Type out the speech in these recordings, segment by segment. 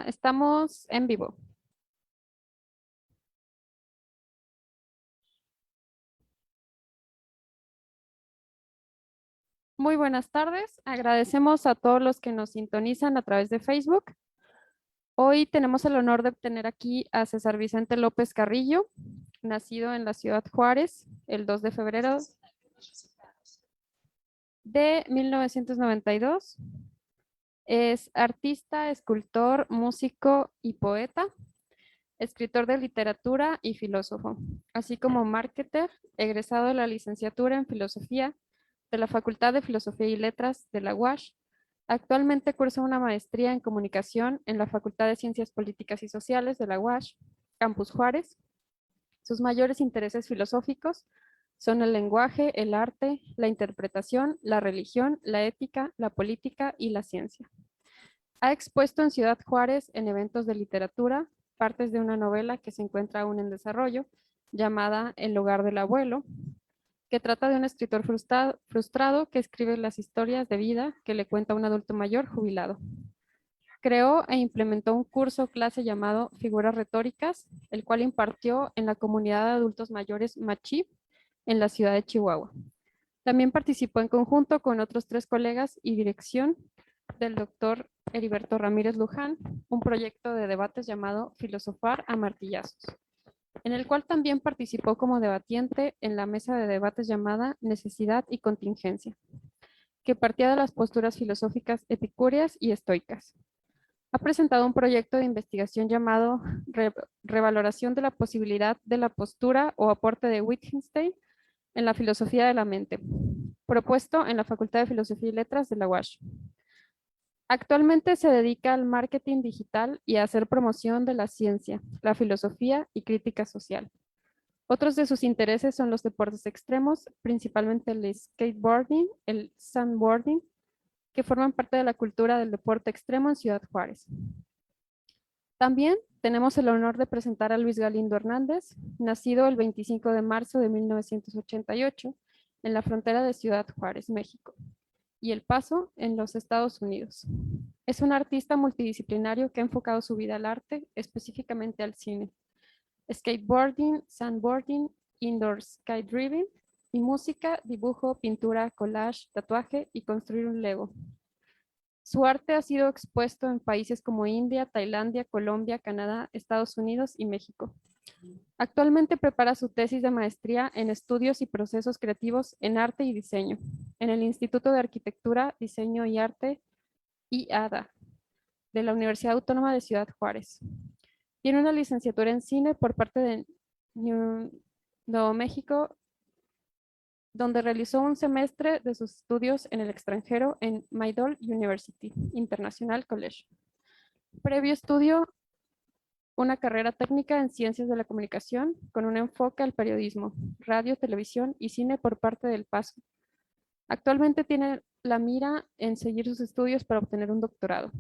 Estamos en vivo. Muy buenas tardes. Agradecemos a todos los que nos sintonizan a través de Facebook. Hoy tenemos el honor de tener aquí a César Vicente López Carrillo, nacido en la ciudad Juárez el 2 de febrero de 1992. Es artista, escultor, músico y poeta, escritor de literatura y filósofo, así como marketer, egresado de la licenciatura en filosofía de la Facultad de Filosofía y Letras de la UASH. Actualmente cursa una maestría en comunicación en la Facultad de Ciencias Políticas y Sociales de la UASH, Campus Juárez. Sus mayores intereses filosóficos son el lenguaje, el arte, la interpretación, la religión, la ética, la política y la ciencia. Ha expuesto en Ciudad Juárez en eventos de literatura partes de una novela que se encuentra aún en desarrollo, llamada El hogar del abuelo, que trata de un escritor frustrado que escribe las historias de vida que le cuenta a un adulto mayor jubilado. Creó e implementó un curso clase llamado Figuras Retóricas, el cual impartió en la comunidad de adultos mayores Machí en la ciudad de Chihuahua. También participó en conjunto con otros 3 colegas y dirección del doctor Heriberto Ramírez Luján, un proyecto de debates llamado Filosofar a martillazos, en el cual también participó como debatiente en la mesa de debates llamada Necesidad y Contingencia, que partía de las posturas filosóficas epicúreas y estoicas. Ha presentado un proyecto de investigación llamado Revaloración de la posibilidad de la postura o aporte de Wittgenstein en la filosofía de la mente, propuesto en la Facultad de Filosofía y Letras de la UASH. Actualmente se dedica al marketing digital y a hacer promoción de la ciencia, la filosofía y crítica social. Otros de sus intereses son los deportes extremos, principalmente el skateboarding, el sandboarding, que forman parte de la cultura del deporte extremo en Ciudad Juárez. También tenemos el honor de presentar a Luis Galindo Hernández, nacido el 25 de marzo de 1988 en la frontera de Ciudad Juárez, México, y El Paso, en los Estados Unidos. Es un artista multidisciplinario que ha enfocado su vida al arte, específicamente al cine, skateboarding, sandboarding, indoor skydiving y música, dibujo, pintura, collage, tatuaje y construir un Lego. Su arte ha sido expuesto en países como India, Tailandia, Colombia, Canadá, Estados Unidos y México. Actualmente prepara su tesis de maestría en estudios y procesos creativos en arte y diseño en el Instituto de Arquitectura, Diseño y Arte IADA de la Universidad Autónoma de Ciudad Juárez. Tiene una licenciatura en cine por parte de Nuevo México, donde realizó un semestre de sus estudios en el extranjero en Maydoll University International College. Previo estudio una carrera técnica en Ciencias de la Comunicación con un enfoque al periodismo, radio, televisión y cine por parte del Paso. Actualmente tiene la mira en seguir sus estudios para obtener un doctorado.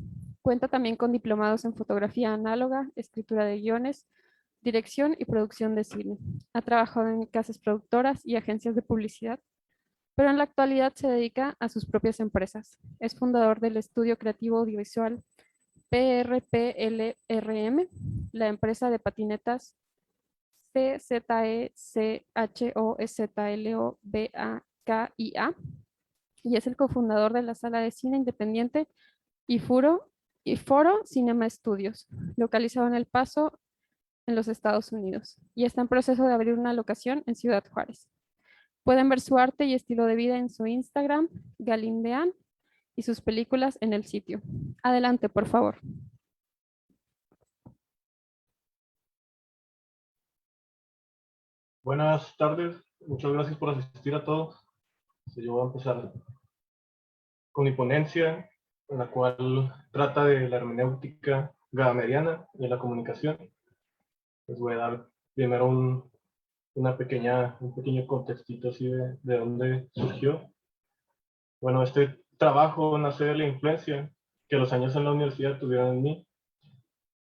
Cuenta también con diplomados en fotografía análoga, escritura de guiones, dirección y producción de cine. Ha trabajado en casas productoras y agencias de publicidad, pero en la actualidad se dedica a sus propias empresas. Es fundador del estudio creativo audiovisual PRPLRM, la empresa de patinetas CZECHOSLOBAKIA, y es el cofundador de la sala de cine independiente y Foro Cinema Studios, localizado en El Paso, en los Estados Unidos, y está en proceso de abrir una locación en Ciudad Juárez. Pueden ver su arte y estilo de vida en su Instagram, Galindean, y sus películas en el sitio. Adelante, por favor. Buenas tardes, muchas gracias por asistir a todos. Yo voy a empezar con mi ponencia, en la cual trata de la hermenéutica gadameriana y de la comunicación. Les voy a dar primero un pequeño contextito así de dónde surgió. Bueno, este trabajo nace de la influencia que los años en la universidad tuvieron en mí.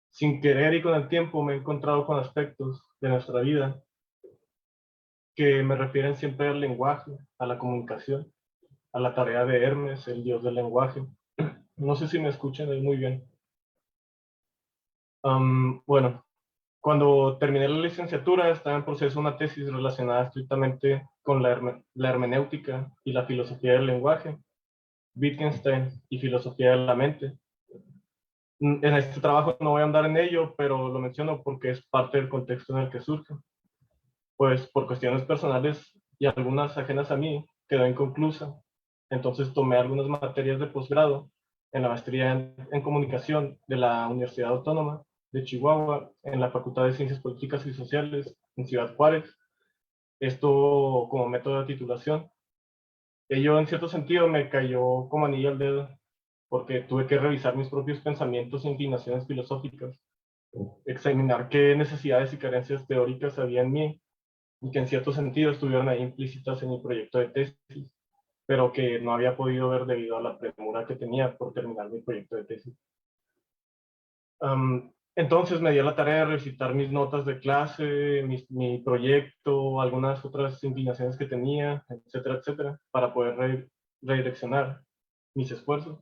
Sin querer y con el tiempo me he encontrado con aspectos de nuestra vida que me refieren siempre al lenguaje, a la comunicación, a la tarea de Hermes, el dios del lenguaje. No sé si me escuchan ahí muy bien. Bueno, cuando terminé la licenciatura estaba en proceso una tesis relacionada estrictamente con la hermenéutica y la filosofía del lenguaje, Wittgenstein y filosofía de la mente. En este trabajo no voy a andar en ello, pero lo menciono porque es parte del contexto en el que surge. Pues por cuestiones personales y algunas ajenas a mí, quedó inconclusa. Entonces tomé algunas materias de posgrado en la maestría en comunicación de la Universidad Autónoma de Chihuahua, en la Facultad de Ciencias Políticas y Sociales en Ciudad Juárez. Esto como método de titulación. Ello en cierto sentido me cayó como anillo al dedo, porque tuve que revisar mis propios pensamientos e inclinaciones filosóficas, examinar qué necesidades y carencias teóricas había en mí y que en cierto sentido estuvieron ahí implícitas en mi proyecto de tesis, pero que no había podido ver debido a la premura que tenía por terminar mi proyecto de tesis. Entonces me di a la tarea de revisitar mis notas de clase, mi proyecto, algunas otras inclinaciones que tenía, etcétera, etcétera, para poder redireccionar mis esfuerzos.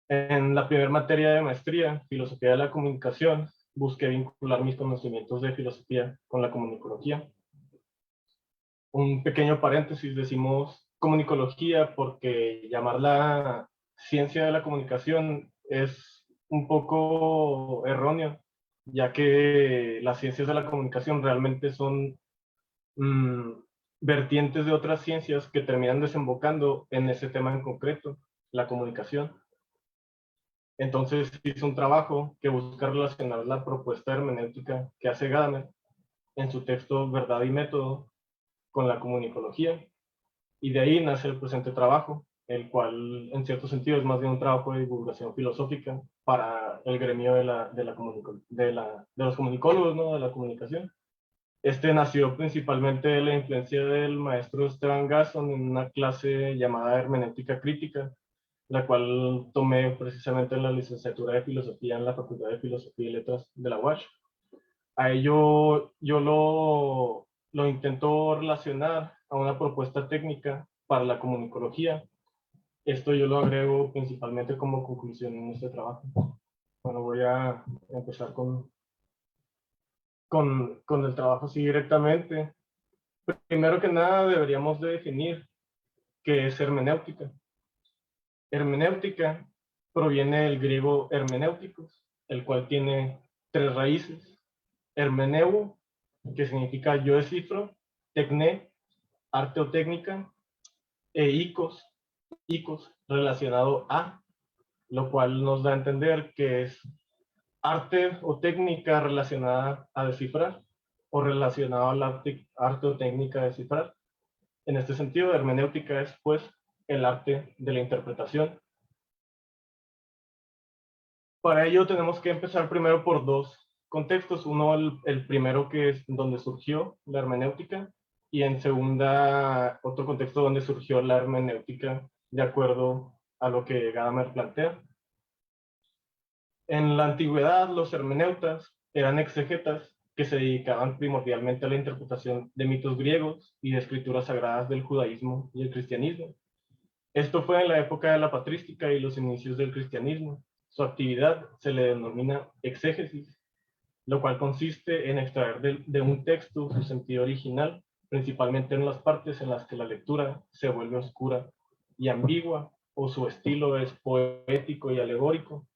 En la primera materia de maestría, Filosofía de la Comunicación, busqué vincular mis conocimientos de filosofía con la comunicología. Un pequeño paréntesis, decimos comunicología porque llamarla ciencia de la comunicación es un poco erróneo, ya que las ciencias de la comunicación realmente son mmm, vertientes de otras ciencias que terminan desembocando en ese tema en concreto, la comunicación. Entonces hice un trabajo que busca relacionar la propuesta hermenéutica que hace Gadamer en su texto Verdad y Método con la comunicología, y de ahí nace el presente trabajo, el cual en cierto sentido es más bien un trabajo de divulgación filosófica para el gremio de los comunicólogos, ¿no? De la comunicación. Este nació principalmente de la influencia del maestro Esteban Gasson en una clase llamada Hermenéutica Crítica, la cual tomé precisamente en la licenciatura de Filosofía en la Facultad de Filosofía y Letras de la UASH. A ello yo lo intento relacionar a una propuesta técnica para la comunicología. Esto yo lo agrego principalmente como conclusión en este trabajo. Bueno, voy a empezar con el trabajo así directamente. Primero que nada deberíamos de definir qué es hermenéutica. Hermenéutica proviene del griego hermenéuticos, el cual tiene tres raíces. Hermeneu, que significa yo descifro, tecné, arte o técnica, e icos, relacionado a, lo cual nos da a entender que es arte o técnica relacionada a descifrar o relacionado al arte o técnica de descifrar. En este sentido, hermenéutica es pues el arte de la interpretación. Para ello tenemos que empezar primero por dos contextos. Uno, el primero que es donde surgió la hermenéutica, y en segunda, otro contexto donde surgió la hermenéutica de acuerdo a lo que Gadamer plantea. En la antigüedad, los hermeneutas eran exegetas que se dedicaban primordialmente a la interpretación de mitos griegos y de escrituras sagradas del judaísmo y el cristianismo. Esto fue en la época de la patrística y los inicios del cristianismo. Su actividad se le denomina exégesis, lo cual consiste en extraer de un texto su sentido original, principalmente en las partes en las que la lectura se vuelve oscura y ambigua o su estilo es poético y alegórico.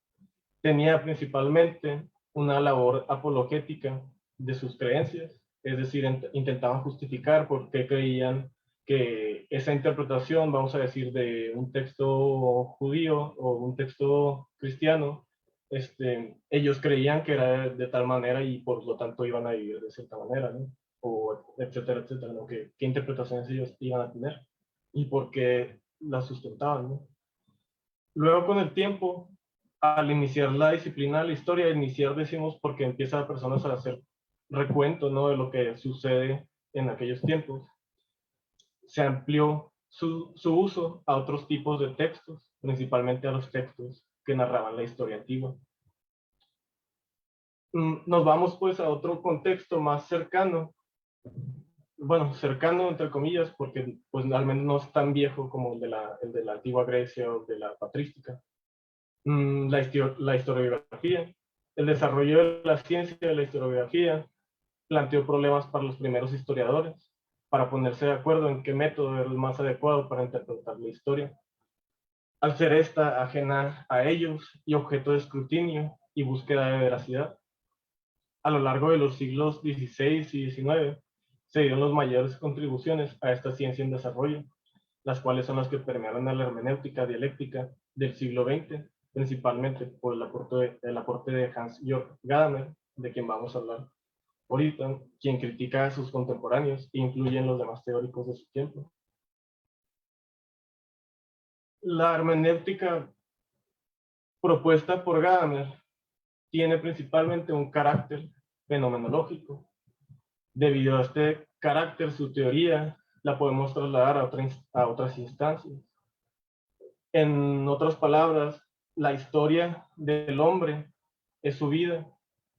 Tenía principalmente una labor apologética de sus creencias, es decir, intentaban justificar por qué creían que esa interpretación, vamos a decir, de un texto judío o un texto cristiano, ellos creían que era de tal manera y por lo tanto iban a vivir de cierta manera, ¿no? O etcétera, etcétera, ¿no? ¿Qué interpretaciones ellos iban a tener y por qué las sustentaban, ¿no? Luego con el tiempo, al iniciar la disciplina de la historia, iniciar decimos porque empieza a personas a hacer recuento, ¿no? De lo que sucede en aquellos tiempos. Se amplió su uso a otros tipos de textos, principalmente a los textos que narraban la historia antigua. Nos vamos pues a otro contexto más cercano, bueno, cercano entre comillas, porque pues al menos no es tan viejo como el de la antigua Grecia o de la patrística. La historiografía. El desarrollo de la ciencia de la historiografía planteó problemas para los primeros historiadores, para ponerse de acuerdo en qué método era el más adecuado para interpretar la historia. Al ser esta ajena a ellos y objeto de escrutinio y búsqueda de veracidad, a lo largo de los siglos XVI y XIX se dieron las mayores contribuciones a esta ciencia en desarrollo, las cuales son las que permearon a la hermenéutica dialéctica del siglo XX, principalmente por el aporte de Hans-Georg Gadamer, de quien vamos a hablar ahorita, quien critica a sus contemporáneos e incluye en los demás teóricos de su tiempo. La hermenéutica propuesta por Gadamer tiene principalmente un carácter fenomenológico. Debido a este carácter, su teoría la podemos trasladar a otras instancias. En otras palabras, la historia del hombre es su vida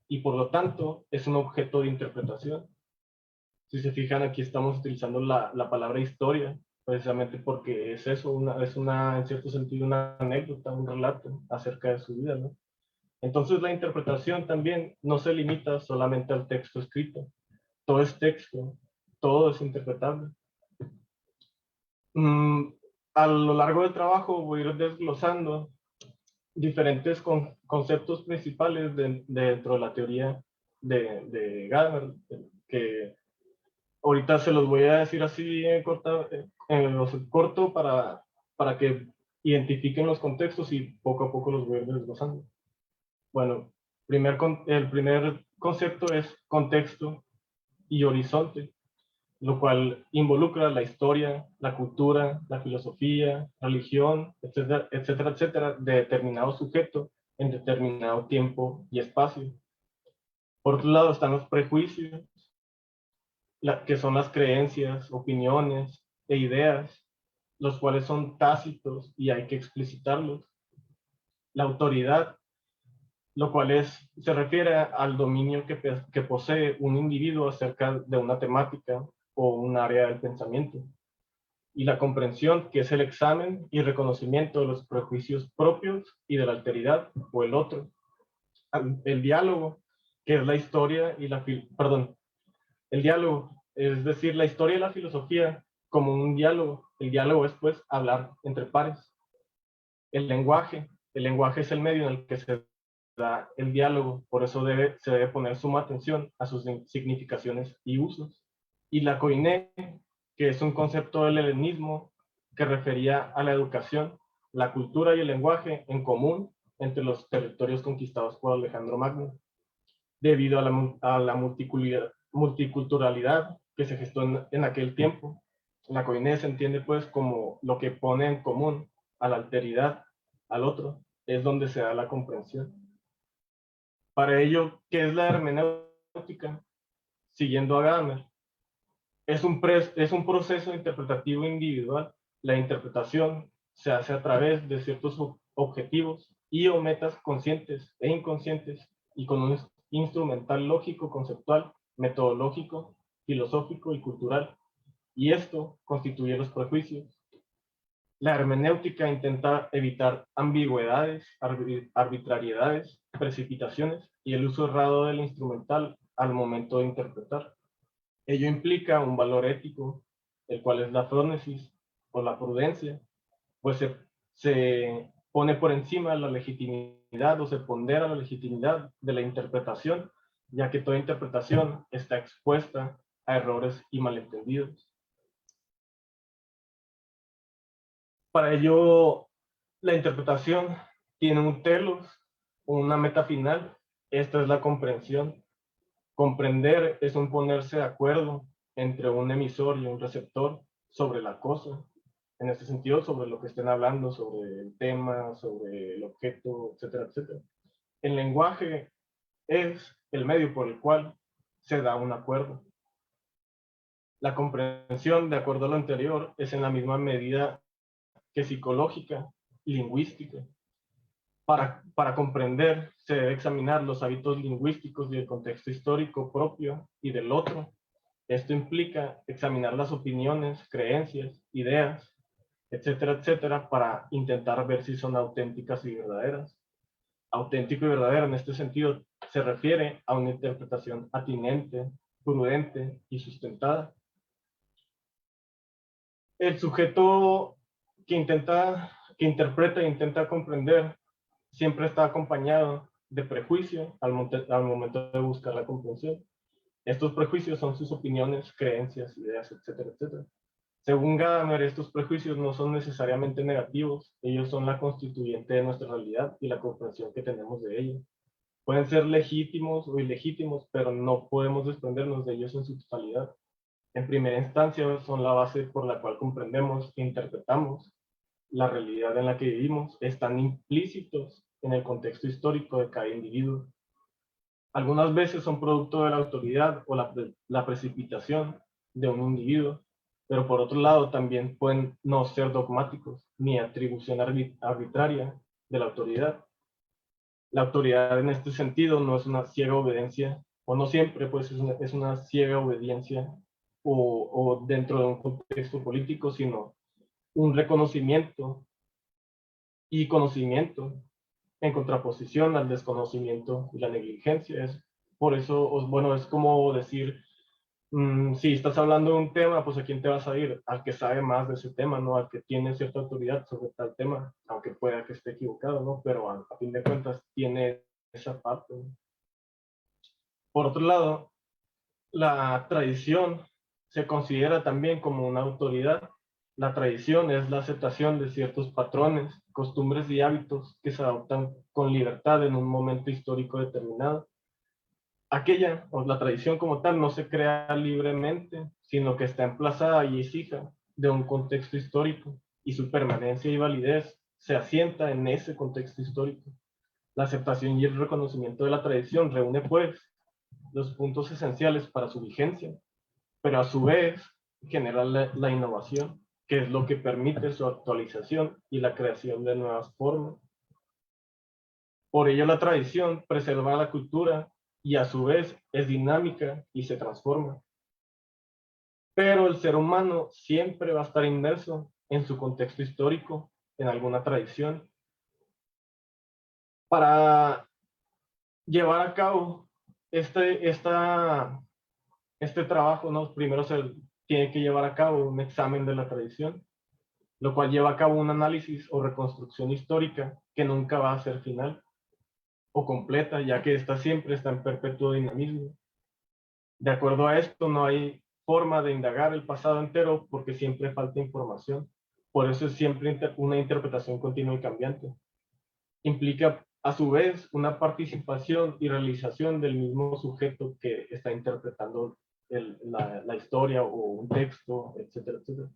y por lo tanto es un objeto de interpretación. Si se fijan, aquí estamos utilizando la palabra historia, precisamente porque es eso, en cierto sentido, una anécdota, un relato acerca de su vida, ¿no? Entonces la interpretación también no se limita solamente al texto escrito. Todo es texto, todo es interpretable. A lo largo del trabajo voy a ir desglosando diferentes conceptos principales dentro de la teoría de Gadamer, que ahorita se los voy a decir así en corto para que identifiquen los contextos y poco a poco los voy a ir desglosando. Bueno, el primer concepto es contexto y horizonte, lo cual involucra la historia, la cultura, la filosofía, religión, etcétera, etcétera, etcétera, de determinado sujeto en determinado tiempo y espacio. Por otro lado están los prejuicios, que son las creencias, opiniones e ideas, los cuales son tácitos y hay que explicitarlos. La autoridad, lo cual se refiere al dominio que posee un individuo acerca de una temática o un área del pensamiento. Y la comprensión, que es el examen y reconocimiento de los prejuicios propios y de la alteridad o el otro. El diálogo, que es la historia y el diálogo, es decir, la historia y la filosofía como un diálogo. El diálogo es, pues, hablar entre pares. El lenguaje es el medio en el que se da el diálogo, por eso se debe poner suma atención a sus significaciones y usos. Y la koiné, que es un concepto del helenismo que refería a la educación, la cultura y el lenguaje en común entre los territorios conquistados por Alejandro Magno, debido a la multiculturalidad que se gestó en aquel tiempo. La koiné se entiende pues como lo que pone en común a la alteridad, al otro, es donde se da la comprensión. Para ello, ¿qué es la hermenéutica? Siguiendo a Gadamer, es un proceso interpretativo individual. La interpretación se hace a través de ciertos objetivos y o metas conscientes e inconscientes y con un instrumental lógico, conceptual, metodológico, filosófico y cultural. Y esto constituye los prejuicios. La hermenéutica intenta evitar ambigüedades, arbitrariedades, precipitaciones y el uso errado del instrumental al momento de interpretar. Ello implica un valor ético, el cual es la frónesis o la prudencia, pues se pone por encima la legitimidad o se pondera la legitimidad de la interpretación, ya que toda interpretación está expuesta a errores y malentendidos. Para ello, la interpretación tiene un telos, una meta final. Esta es la comprensión. Comprender es un ponerse de acuerdo entre un emisor y un receptor sobre la cosa. En este sentido, sobre lo que estén hablando, sobre el tema, sobre el objeto, etcétera, etcétera. El lenguaje es el medio por el cual se da un acuerdo. La comprensión, de acuerdo a lo anterior, es en la misma medida que psicológica y lingüística. Para comprender, se debe examinar los hábitos lingüísticos y el contexto histórico propio y del otro. Esto implica examinar las opiniones, creencias, ideas, etcétera, etcétera, para intentar ver si son auténticas y verdaderas. Auténtico y verdadero en este sentido se refiere a una interpretación atinente, prudente y sustentada. El sujeto que interpreta e intenta comprender, siempre está acompañado de prejuicio al momento de buscar la comprensión. Estos prejuicios son sus opiniones, creencias, ideas, etcétera, etcétera. Según Gadamer, estos prejuicios no son necesariamente negativos, ellos son la constituyente de nuestra realidad y la comprensión que tenemos de ella. Pueden ser legítimos o ilegítimos, pero no podemos desprendernos de ellos en su totalidad. En primera instancia, son la base por la cual comprendemos e interpretamos la realidad en la que vivimos. Están implícitos en el contexto histórico de cada individuo. Algunas veces son producto de la autoridad o la precipitación de un individuo, pero por otro lado también pueden no ser dogmáticos ni atribución arbitraria de la autoridad. La autoridad en este sentido no es una ciega obediencia, o no siempre pues es una ciega obediencia o dentro de un contexto político, sino un reconocimiento y conocimiento en contraposición al desconocimiento y la negligencia. Por eso, bueno, es como decir, si estás hablando de un tema, pues ¿a quién te vas a ir? Al que sabe más de ese tema, ¿no? Al que tiene cierta autoridad sobre tal tema, aunque pueda que esté equivocado, ¿no? Pero a fin de cuentas tiene esa parte, ¿no? Por otro lado, la tradición se considera también como una autoridad. La tradición es la aceptación de ciertos patrones, costumbres y hábitos que se adoptan con libertad en un momento histórico determinado. Aquella, o la tradición como tal, no se crea libremente, sino que está emplazada y es hija de un contexto histórico, y su permanencia y validez se asienta en ese contexto histórico. La aceptación y el reconocimiento de la tradición reúne, pues, los puntos esenciales para su vigencia, pero a su vez genera la innovación, que es lo que permite su actualización y la creación de nuevas formas. Por ello la tradición preserva la cultura y a su vez es dinámica y se transforma. Pero el ser humano siempre va a estar inmerso en su contexto histórico, en alguna tradición. Para llevar a cabo este trabajo, ¿no? Primero se tiene que llevar a cabo un examen de la tradición, lo cual lleva a cabo un análisis o reconstrucción histórica que nunca va a ser final o completa, ya que esta siempre está en perpetuo dinamismo. De acuerdo a esto, no hay forma de indagar el pasado entero porque siempre falta información. Por eso es siempre una interpretación continua y cambiante. Implica, a su vez, una participación y realización del mismo sujeto que está interpretando la historia o un texto, etcétera, etcétera.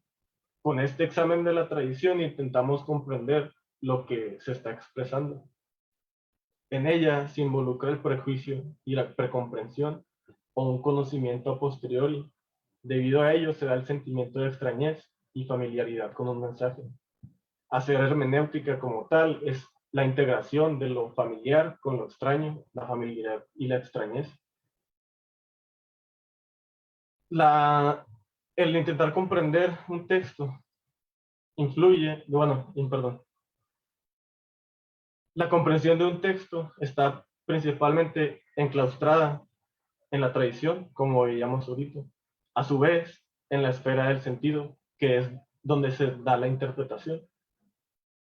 Con este examen de la tradición intentamos comprender lo que se está expresando. En ella se involucra el prejuicio y la precomprensión o un conocimiento a posteriori. Debido a ello se da el sentimiento de extrañez y familiaridad con un mensaje. Hacer hermenéutica como tal es la integración de lo familiar con lo extraño, la familiaridad y la extrañez. El intentar comprender un texto influye, bueno, perdón, la comprensión de un texto está principalmente enclaustrada en la tradición, como veíamos ahorita. A su vez, en la esfera del sentido, que es donde se da la interpretación.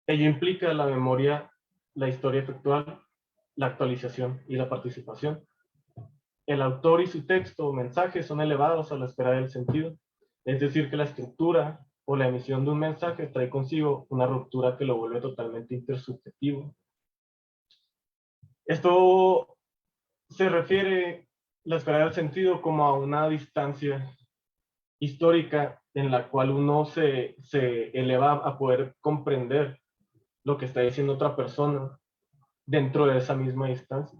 Ello implica la memoria, la historia factual, la actualización y la participación. El autor y su texto o mensaje son elevados a la esfera del sentido, es decir, que la estructura o la emisión de un mensaje trae consigo una ruptura que lo vuelve totalmente intersubjetivo. Esto se refiere la esfera del sentido como a una distancia histórica en la cual uno se eleva a poder comprender lo que está diciendo otra persona dentro de esa misma distancia.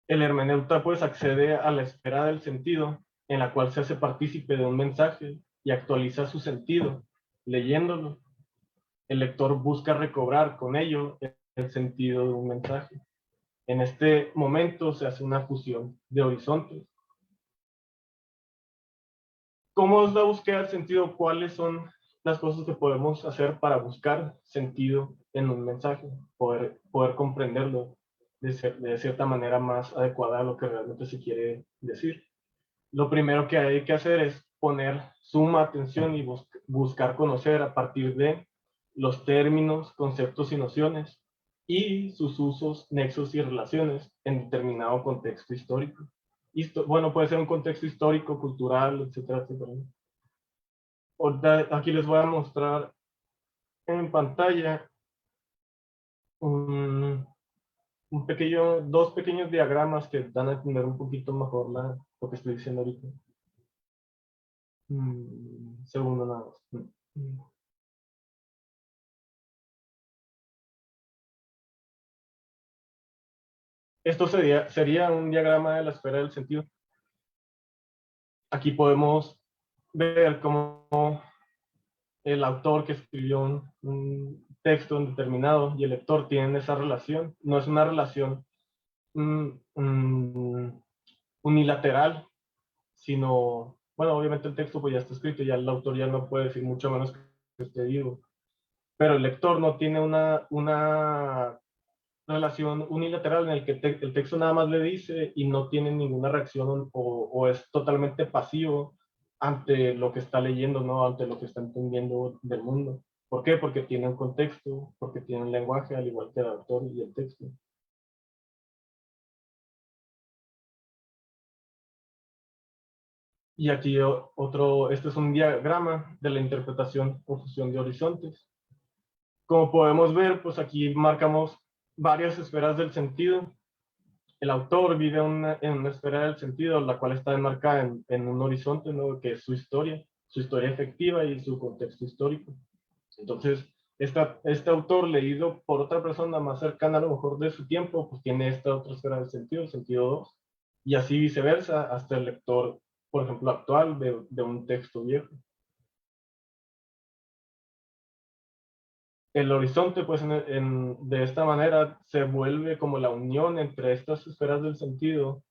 El hermeneuta pues accede a la esfera del sentido en la cual se hace partícipe de un mensaje y actualiza su sentido leyéndolo. El lector busca recobrar con ello el sentido de un mensaje. En este momento se hace una fusión de horizontes. ¿Cómo es la búsqueda del sentido? ¿Cuáles son las cosas que podemos hacer para buscar sentido en un mensaje, poder comprenderlo de cierta manera más adecuada a lo que realmente se quiere decir. Lo primero que hay que hacer es poner suma atención y buscar conocer a partir de los términos, conceptos y nociones y sus usos, nexos y relaciones en determinado contexto histórico. Bueno, puede ser un contexto histórico, cultural, etcétera, etcétera. Aquí les voy a mostrar en pantalla dos pequeños diagramas que dan a entender un poquito mejor lo que estoy diciendo ahorita. Segundo nada más. Esto sería un diagrama de la esfera del sentido. Aquí podemos ver cómo el autor que escribió un texto determinado y el lector tienen esa relación. No es una relación unilateral, sino, bueno, obviamente el texto pues ya está escrito, ya el autor ya no puede decir mucho menos que esté vivo, pero el lector no tiene una relación unilateral en el que el texto nada más le dice y no tiene ninguna reacción o es totalmente pasivo ante lo que está leyendo, ¿no? Ante lo que está entendiendo del mundo. ¿Por qué? Porque tiene un contexto, porque tiene un lenguaje, al igual que el autor y el texto. Y aquí este es un diagrama de la interpretación o fusión de horizontes. Como podemos ver, pues aquí marcamos varias esferas del sentido. El autor vive en una esfera del sentido, la cual está enmarcada en un horizonte, ¿no? Que es su historia efectiva y su contexto histórico. Entonces, este autor leído por otra persona más cercana a lo mejor de su tiempo, pues tiene esta otra esfera del sentido, el sentido 2, y así viceversa hasta el lector, por ejemplo, actual de un texto viejo. El horizonte, pues, de esta manera se vuelve como la unión entre estas esferas del sentido,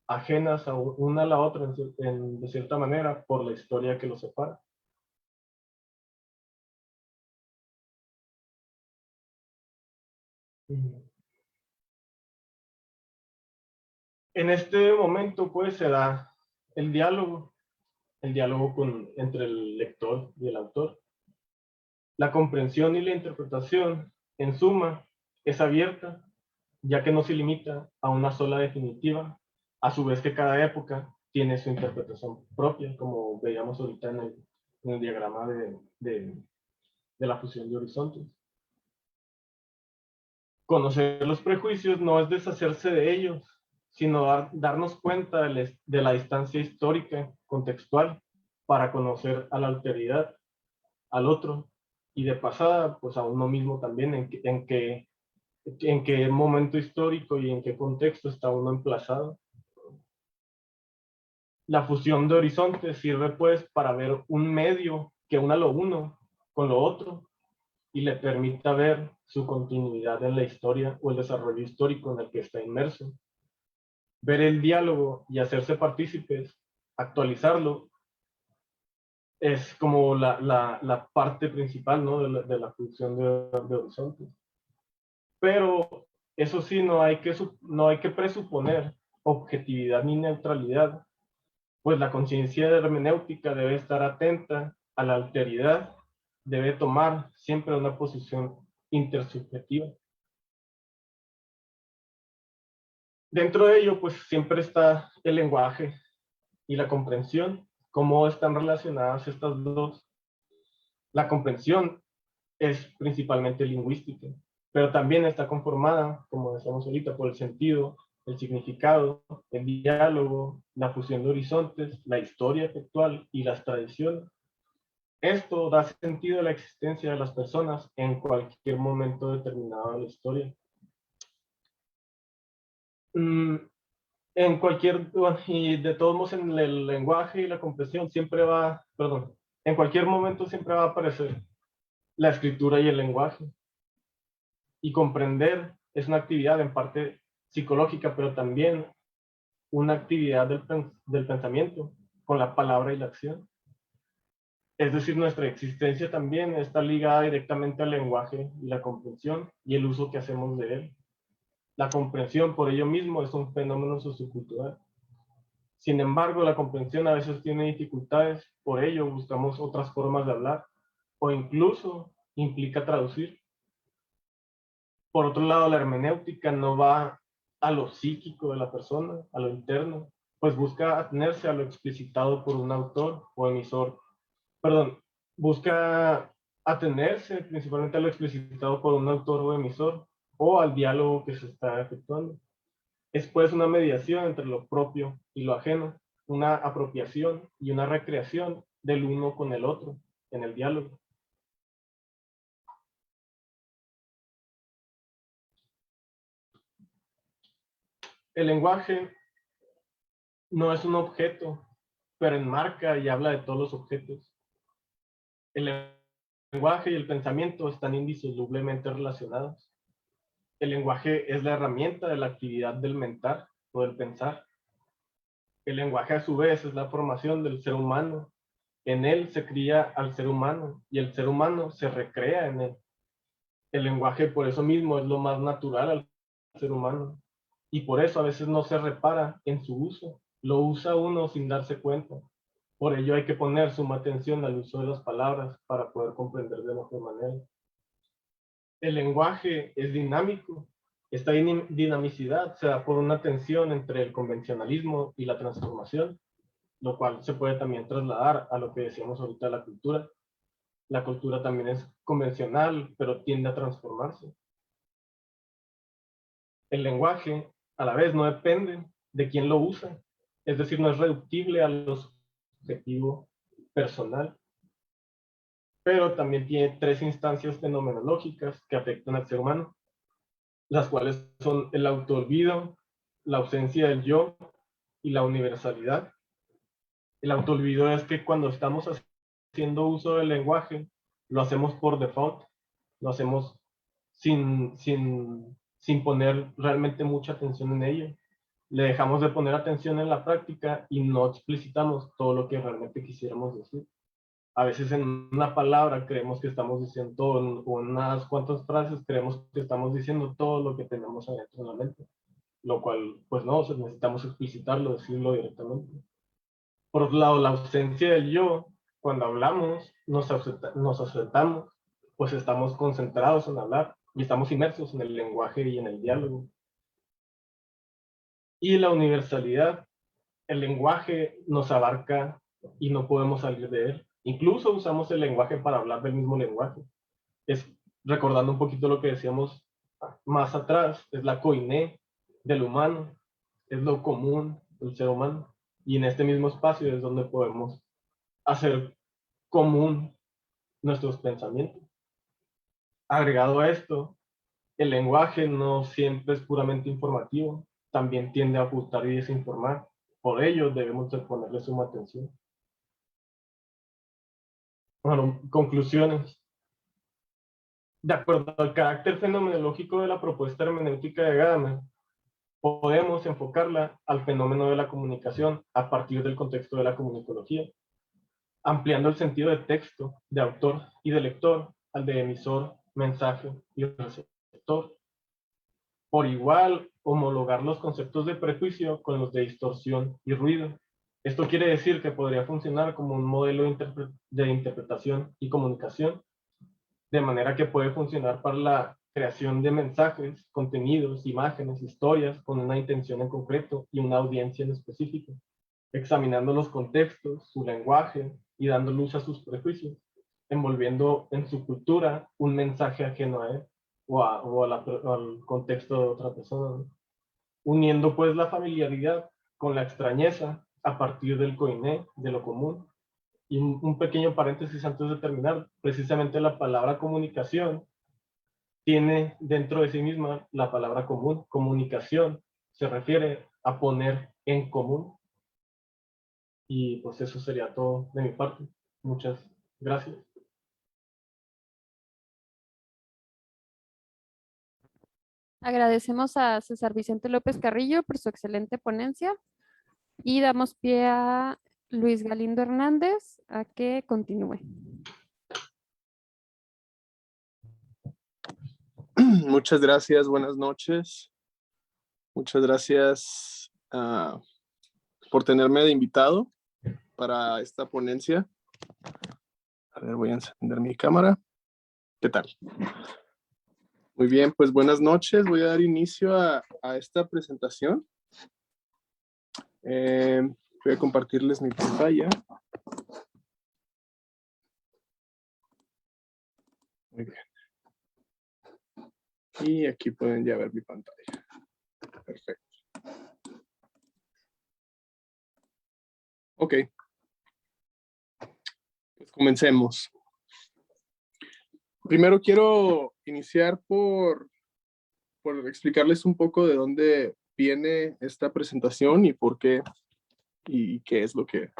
ajenas a una a la otra, de cierta manera, por la historia que los separa. En este momento, pues, se da el diálogo entre el lector y el autor. La comprensión y la interpretación, en suma, es abierta, ya que no se limita a una sola definitiva, a su vez que cada época tiene su interpretación propia, como veíamos ahorita en el diagrama de la fusión de horizontes. Conocer los prejuicios no es deshacerse de ellos, sino darnos cuenta de la distancia histórica, contextual, para conocer a la alteridad, al otro, y de pasada, pues a uno mismo también, en qué momento histórico y en qué contexto está uno emplazado. La fusión de horizontes sirve pues para ver un medio que una lo uno con lo otro y le permita ver su continuidad en la historia o el desarrollo histórico en el que está inmerso. Ver el diálogo y hacerse partícipes, actualizarlo, es como la parte principal, ¿no? de la función de horizontes. Pero eso sí, no hay que presuponer objetividad ni neutralidad, pues la conciencia hermenéutica debe estar atenta a la alteridad, debe tomar siempre una posición intersubjetiva. Dentro de ello, pues siempre está el lenguaje y la comprensión, cómo están relacionadas estas dos. La comprensión es principalmente lingüística, pero también está conformada, como decíamos ahorita, por el sentido, el significado, el diálogo, la fusión de horizontes, la historia efectual y las tradiciones. Esto da sentido a la existencia de las personas en cualquier momento determinado de la historia. En cualquier, y de todos modos en el lenguaje y la comprensión en cualquier momento siempre va a aparecer la escritura y el lenguaje. Y comprender es una actividad en parte psicológica, pero también una actividad del pensamiento con la palabra y la acción. Es decir, nuestra existencia también está ligada directamente al lenguaje y la comprensión y el uso que hacemos de él. La comprensión por ello mismo es un fenómeno sociocultural. Sin embargo, la comprensión a veces tiene dificultades, por ello buscamos otras formas de hablar o incluso implica traducir. Por otro lado, la hermenéutica no va a lo psíquico de la persona, a lo interno, pues busca atenerse a lo explicitado por un autor o emisor. Perdón, busca atenerse principalmente a lo explicitado por un autor o emisor o al diálogo que se está efectuando. Es pues una mediación entre lo propio y lo ajeno, una apropiación y una recreación del uno con el otro en el diálogo. El lenguaje no es un objeto, pero enmarca y habla de todos los objetos. El lenguaje y el pensamiento están indisolublemente relacionados. El lenguaje es la herramienta de la actividad del mentar o del pensar. El lenguaje a su vez es la formación del ser humano. En él se cría al ser humano y el ser humano se recrea en él. El lenguaje por eso mismo es lo más natural al ser humano y por eso a veces no se repara en su uso. Lo usa uno sin darse cuenta. Por ello hay que poner suma atención al uso de las palabras para poder comprender de mejor manera. El lenguaje es dinámico. Esta dinamicidad se da por una tensión entre el convencionalismo y la transformación, lo cual se puede también trasladar a lo que decíamos ahorita de la cultura. La cultura también es convencional, pero tiende a transformarse. El lenguaje, a la vez, no depende de quién lo usa, es decir, no es reductible a lo subjetivo personal, pero también tiene tres instancias fenomenológicas que afectan al ser humano, las cuales son el autoolvido, la ausencia del yo y la universalidad. El autoolvido es que cuando estamos haciendo uso del lenguaje, lo hacemos por default, lo hacemos sin poner realmente mucha atención en ello. Le dejamos de poner atención en la práctica y no explicitamos todo lo que realmente quisiéramos decir. A veces en una palabra creemos que estamos diciendo todo, o en unas cuantas frases creemos que estamos diciendo todo lo que tenemos adentro en la mente, lo cual, pues no, necesitamos explicitarlo, decirlo directamente. Por otro lado, la ausencia del yo, cuando hablamos, nos ausentamos, pues estamos concentrados en hablar y estamos inmersos en el lenguaje y en el diálogo. Y la universalidad, el lenguaje nos abarca y no podemos salir de él. Incluso usamos el lenguaje para hablar del mismo lenguaje. Es recordando un poquito lo que decíamos más atrás, es la koiné del humano, es lo común del ser humano. Y en este mismo espacio es donde podemos hacer común nuestros pensamientos. Agregado a esto, el lenguaje no siempre es puramente informativo, también tiende a ocultar y desinformar. Por ello debemos de ponerle suma atención. Bueno, conclusiones. De acuerdo al carácter fenomenológico de la propuesta hermenéutica de Gadamer, podemos enfocarla al fenómeno de la comunicación a partir del contexto de la comunicología, ampliando el sentido de texto, de autor y de lector al de emisor, mensaje y receptor. Por igual, homologar los conceptos de prejuicio con los de distorsión y ruido. Esto quiere decir que podría funcionar como un modelo de interpretación y comunicación, de manera que puede funcionar para la creación de mensajes, contenidos, imágenes, historias con una intención en concreto y una audiencia en específico, examinando los contextos, su lenguaje y dando luz a sus prejuicios, envolviendo en su cultura un mensaje ajeno a él o al contexto de otra persona, ¿no? Uniendo pues la familiaridad con la extrañeza a partir del koiné, de lo común. Y un pequeño paréntesis antes de terminar, precisamente la palabra comunicación tiene dentro de sí misma la palabra común. Comunicación se refiere a poner en común. Y pues eso sería todo de mi parte. Muchas gracias. Agradecemos a César Vicente López Carrillo por su excelente ponencia y damos pie a Luis Galindo Hernández a que continúe. Muchas gracias, buenas noches. Muchas gracias por tenerme de invitado para esta ponencia. A ver, voy a encender mi cámara. ¿Qué tal? Muy bien, pues buenas noches. Voy a dar inicio a esta presentación. Voy a compartirles mi pantalla. Muy bien. Y aquí pueden ya ver mi pantalla. Perfecto. Ok. Pues comencemos. Primero quiero iniciar por explicarles un poco de dónde viene esta presentación y por qué y qué es lo que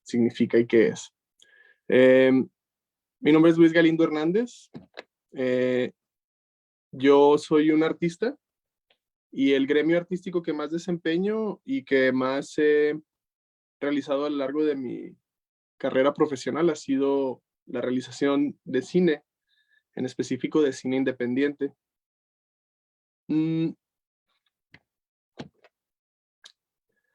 significa y qué es. Mi nombre es Luis Galindo Hernández. Yo soy un artista y el gremio artístico que más desempeño y que más he realizado a lo largo de mi carrera profesional ha sido la realización de cine, en específico de cine independiente.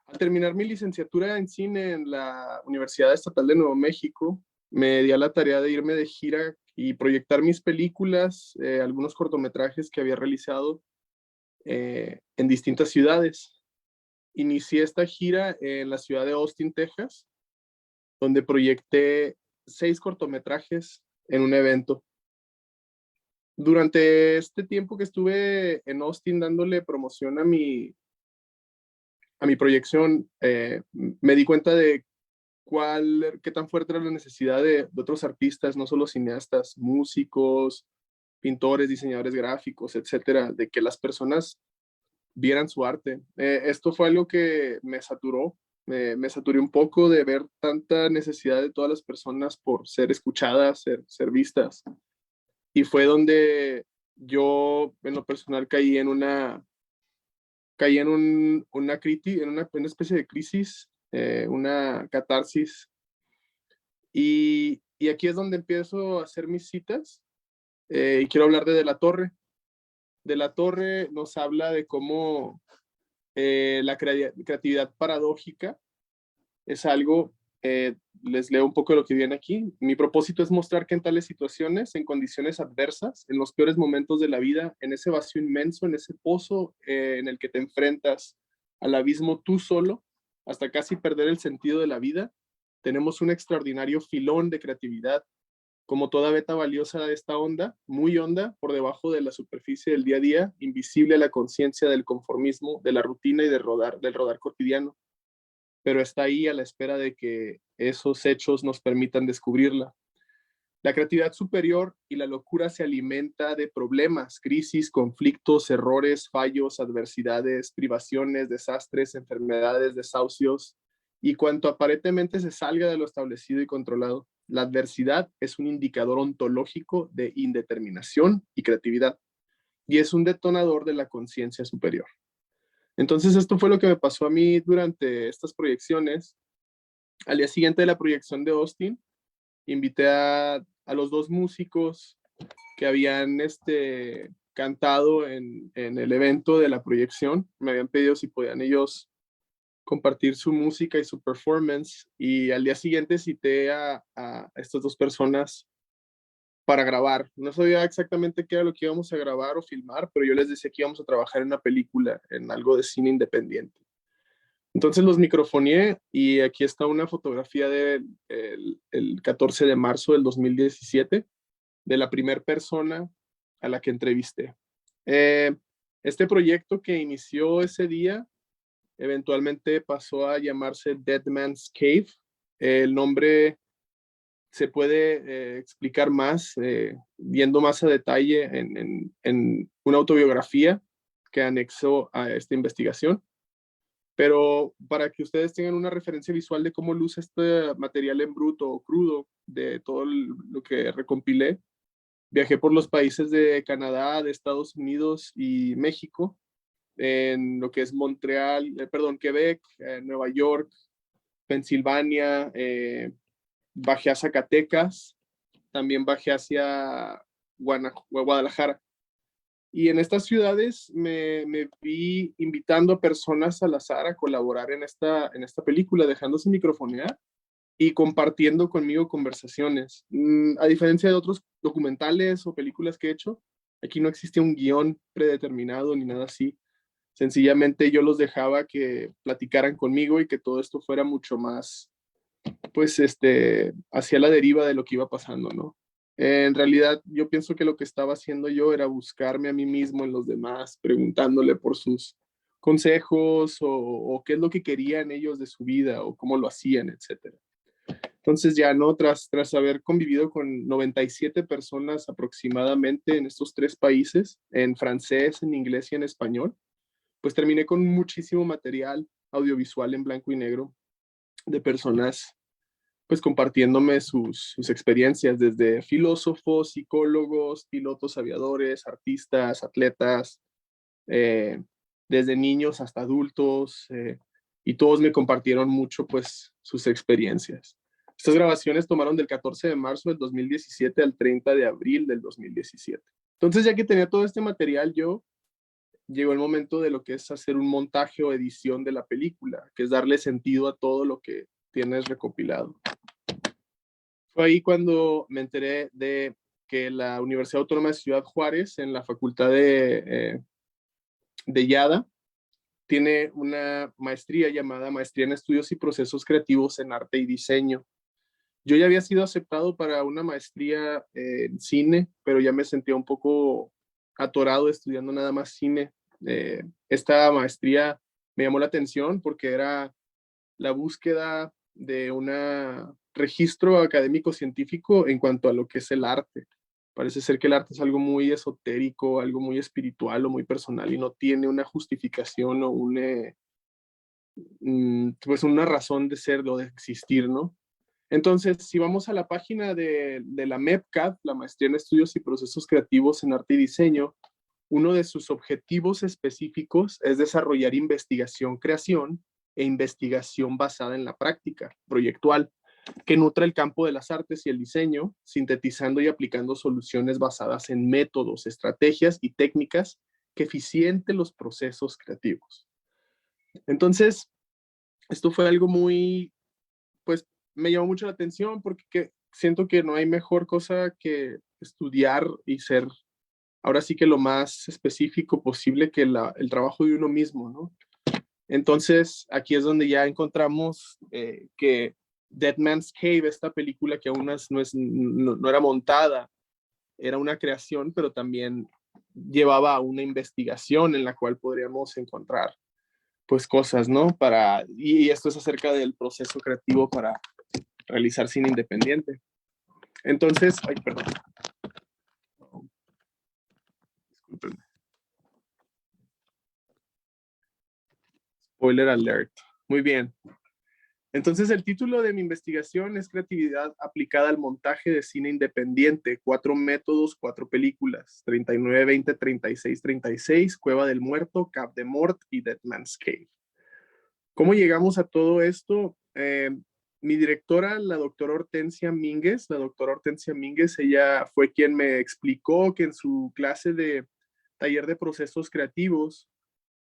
Al terminar mi licenciatura en cine en la Universidad Estatal de Nuevo México, me di a la tarea de irme de gira y proyectar mis películas, algunos cortometrajes que había realizado en distintas ciudades. Inicié esta gira en la ciudad de Austin, Texas, donde proyecté 6 cortometrajes en un evento. Durante este tiempo que estuve en Austin dándole promoción a mi proyección, me di cuenta de qué tan fuerte era la necesidad de otros artistas, no solo cineastas, músicos, pintores, diseñadores gráficos, etcétera, de que las personas vieran su arte. Esto fue algo que me saturó, me saturé un poco de ver tanta necesidad de todas las personas por ser escuchadas, ser vistas. Y fue donde yo, en lo personal, caí en una especie de crisis, una catarsis. Y aquí es donde empiezo a hacer mis citas. Y quiero hablar de La Torre. De La Torre nos habla de cómo la creatividad paradójica es algo, les leo un poco de lo que viene aquí. Mi propósito es mostrar que en tales situaciones, en condiciones adversas, en los peores momentos de la vida, en ese vacío inmenso, en ese pozo en el que te enfrentas al abismo tú solo, hasta casi perder el sentido de la vida, tenemos un extraordinario filón de creatividad, como toda beta valiosa de esta onda, muy honda, por debajo de la superficie del día a día, invisible a la conciencia del conformismo, de la rutina y del rodar cotidiano, pero está ahí a la espera de que esos hechos nos permitan descubrirla. La creatividad superior y la locura se alimenta de problemas, crisis, conflictos, errores, fallos, adversidades, privaciones, desastres, enfermedades, desahucios y cuanto aparentemente se salga de lo establecido y controlado. La adversidad es un indicador ontológico de indeterminación y creatividad y es un detonador de la conciencia superior. Entonces esto fue lo que me pasó a mí durante estas proyecciones. Al día siguiente de la proyección de Austin, invité a los 2 músicos que habían cantado en el evento de la proyección. Me habían pedido si podían ellos compartir su música y su performance. Y al día siguiente cité a estas 2 personas para grabar. No sabía exactamente qué era lo que íbamos a grabar o filmar, pero yo les decía que íbamos a trabajar en una película, en algo de cine independiente. Entonces los microfoneé y aquí está una fotografía del el 14 de marzo del 2017 de la primera persona a la que entrevisté. Este proyecto que inició ese día eventualmente pasó a llamarse Dead Man's Cave. El nombre se puede explicar más, viendo más a detalle en una autobiografía que anexó a esta investigación. Pero para que ustedes tengan una referencia visual de cómo luce este material en bruto o crudo de todo lo que recompilé, viajé por los países de Canadá, de Estados Unidos y México, en lo que es Quebec, Nueva York, Pensilvania, bajé a Zacatecas, también bajé hacia Guadalajara. Y en estas ciudades me vi invitando a personas al azar a colaborar en esta película, dejándose microfonear y compartiendo conmigo conversaciones. A diferencia de otros documentales o películas que he hecho, aquí no existía un guión predeterminado ni nada así. Sencillamente yo los dejaba que platicaran conmigo y que todo esto fuera mucho más, pues, hacia la deriva de lo que iba pasando, ¿no? En realidad, yo pienso que lo que estaba haciendo yo era buscarme a mí mismo en los demás, preguntándole por sus consejos o qué es lo que querían ellos de su vida o cómo lo hacían, etcétera. Entonces ya, ¿no? Tras haber convivido con 97 personas aproximadamente en estos 3 países, en francés, en inglés y en español, pues terminé con muchísimo material audiovisual en blanco y negro de personas pues compartiéndome sus experiencias desde filósofos, psicólogos, pilotos aviadores, artistas, atletas, desde niños hasta adultos, y todos me compartieron mucho pues sus experiencias. Estas grabaciones tomaron del 14 de marzo del 2017 al 30 de abril del 2017. Entonces, ya que tenía todo este material, llegó el momento de lo que es hacer un montaje o edición de la película, que es darle sentido a todo lo que tienes recopilado. Fue ahí cuando me enteré de que la Universidad Autónoma de Ciudad Juárez, en la Facultad de YADA, tiene una maestría llamada Maestría en Estudios y Procesos Creativos en Arte y Diseño. Yo ya había sido aceptado para una maestría en cine, pero ya me sentía un poco atorado estudiando nada más cine. Esta maestría me llamó la atención porque era la búsqueda de un registro académico científico en cuanto a lo que es el arte. Parece ser que el arte es algo muy esotérico, algo muy espiritual o muy personal y no tiene una justificación o pues una razón de ser o de existir, ¿no? Entonces, si vamos a la página de la MEPCAD, la Maestría en Estudios y Procesos Creativos en Arte y Diseño, uno de sus objetivos específicos es desarrollar investigación-creación e investigación basada en la práctica proyectual, que nutra el campo de las artes y el diseño, sintetizando y aplicando soluciones basadas en métodos, estrategias y técnicas que eficienten los procesos creativos. Entonces, esto fue algo muy, pues, me llamó mucho la atención porque siento que no hay mejor cosa que estudiar y ser ahora sí que lo más específico posible que el trabajo de uno mismo, ¿no? Entonces, aquí es donde ya encontramos que Dead Man's Cave, esta película que aún no era montada, era una creación, pero también llevaba a una investigación en la cual podríamos encontrar pues cosas, ¿no? Y esto es acerca del proceso creativo para realizar cine independiente. Entonces, ay, perdón. Disculpenme. Spoiler alert. Muy bien. Entonces, el título de mi investigación es Creatividad aplicada al montaje de cine independiente, 4 métodos, 4 películas, 39, 20, 36, 36, Cueva del Muerto, Cap de Mort y Dead Man's Cave. ¿Cómo llegamos a todo esto? Mi directora, la doctora Hortensia Mínguez, ella fue quien me explicó que en su clase de taller de procesos creativos,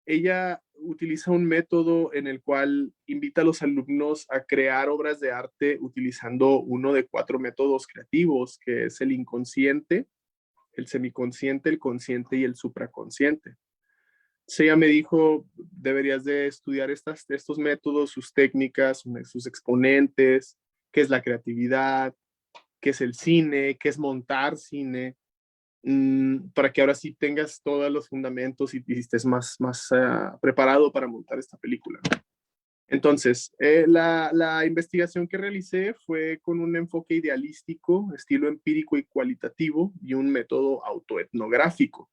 ella utiliza un método en el cual invita a los alumnos a crear obras de arte utilizando uno de 4 métodos creativos, que es el inconsciente, el semiconsciente, el consciente y el supraconsciente. Entonces ella me dijo, deberías de estudiar estos métodos, sus técnicas, sus exponentes, qué es la creatividad, qué es el cine, qué es montar cine, para que ahora sí tengas todos los fundamentos y estés más preparado para montar esta película. Entonces, la investigación que realicé fue con un enfoque idealístico, estilo empírico y cualitativo y un método autoetnográfico.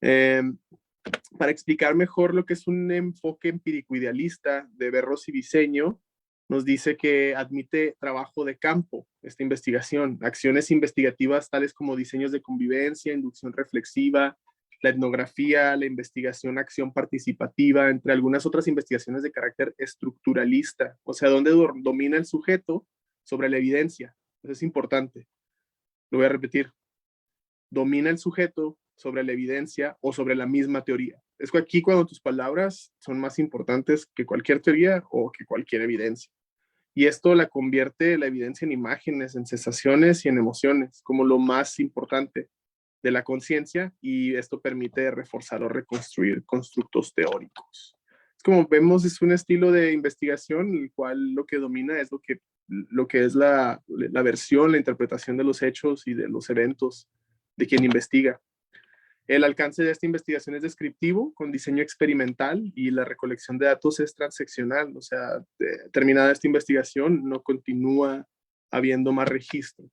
Para explicar mejor lo que es un enfoque empírico idealista de Berros y Diseño, nos dice que admite trabajo de campo, esta investigación, acciones investigativas tales como diseños de convivencia, inducción reflexiva, la etnografía, la investigación, acción participativa, entre algunas otras investigaciones de carácter estructuralista, o sea, donde domina el sujeto sobre la evidencia. Eso es importante. Lo voy a repetir. Domina el sujeto sobre la evidencia o sobre la misma teoría. Es que aquí cuando tus palabras son más importantes que cualquier teoría o que cualquier evidencia. Y esto la convierte la evidencia en imágenes, en sensaciones y en emociones, como lo más importante de la conciencia, y esto permite reforzar o reconstruir constructos teóricos. Como vemos, es un estilo de investigación el cual lo que domina es lo que es la versión, la interpretación de los hechos y de los eventos de quien investiga. El alcance de esta investigación es descriptivo, con diseño experimental, y la recolección de datos es transeccional, o sea, terminada esta investigación no continúa habiendo más registro.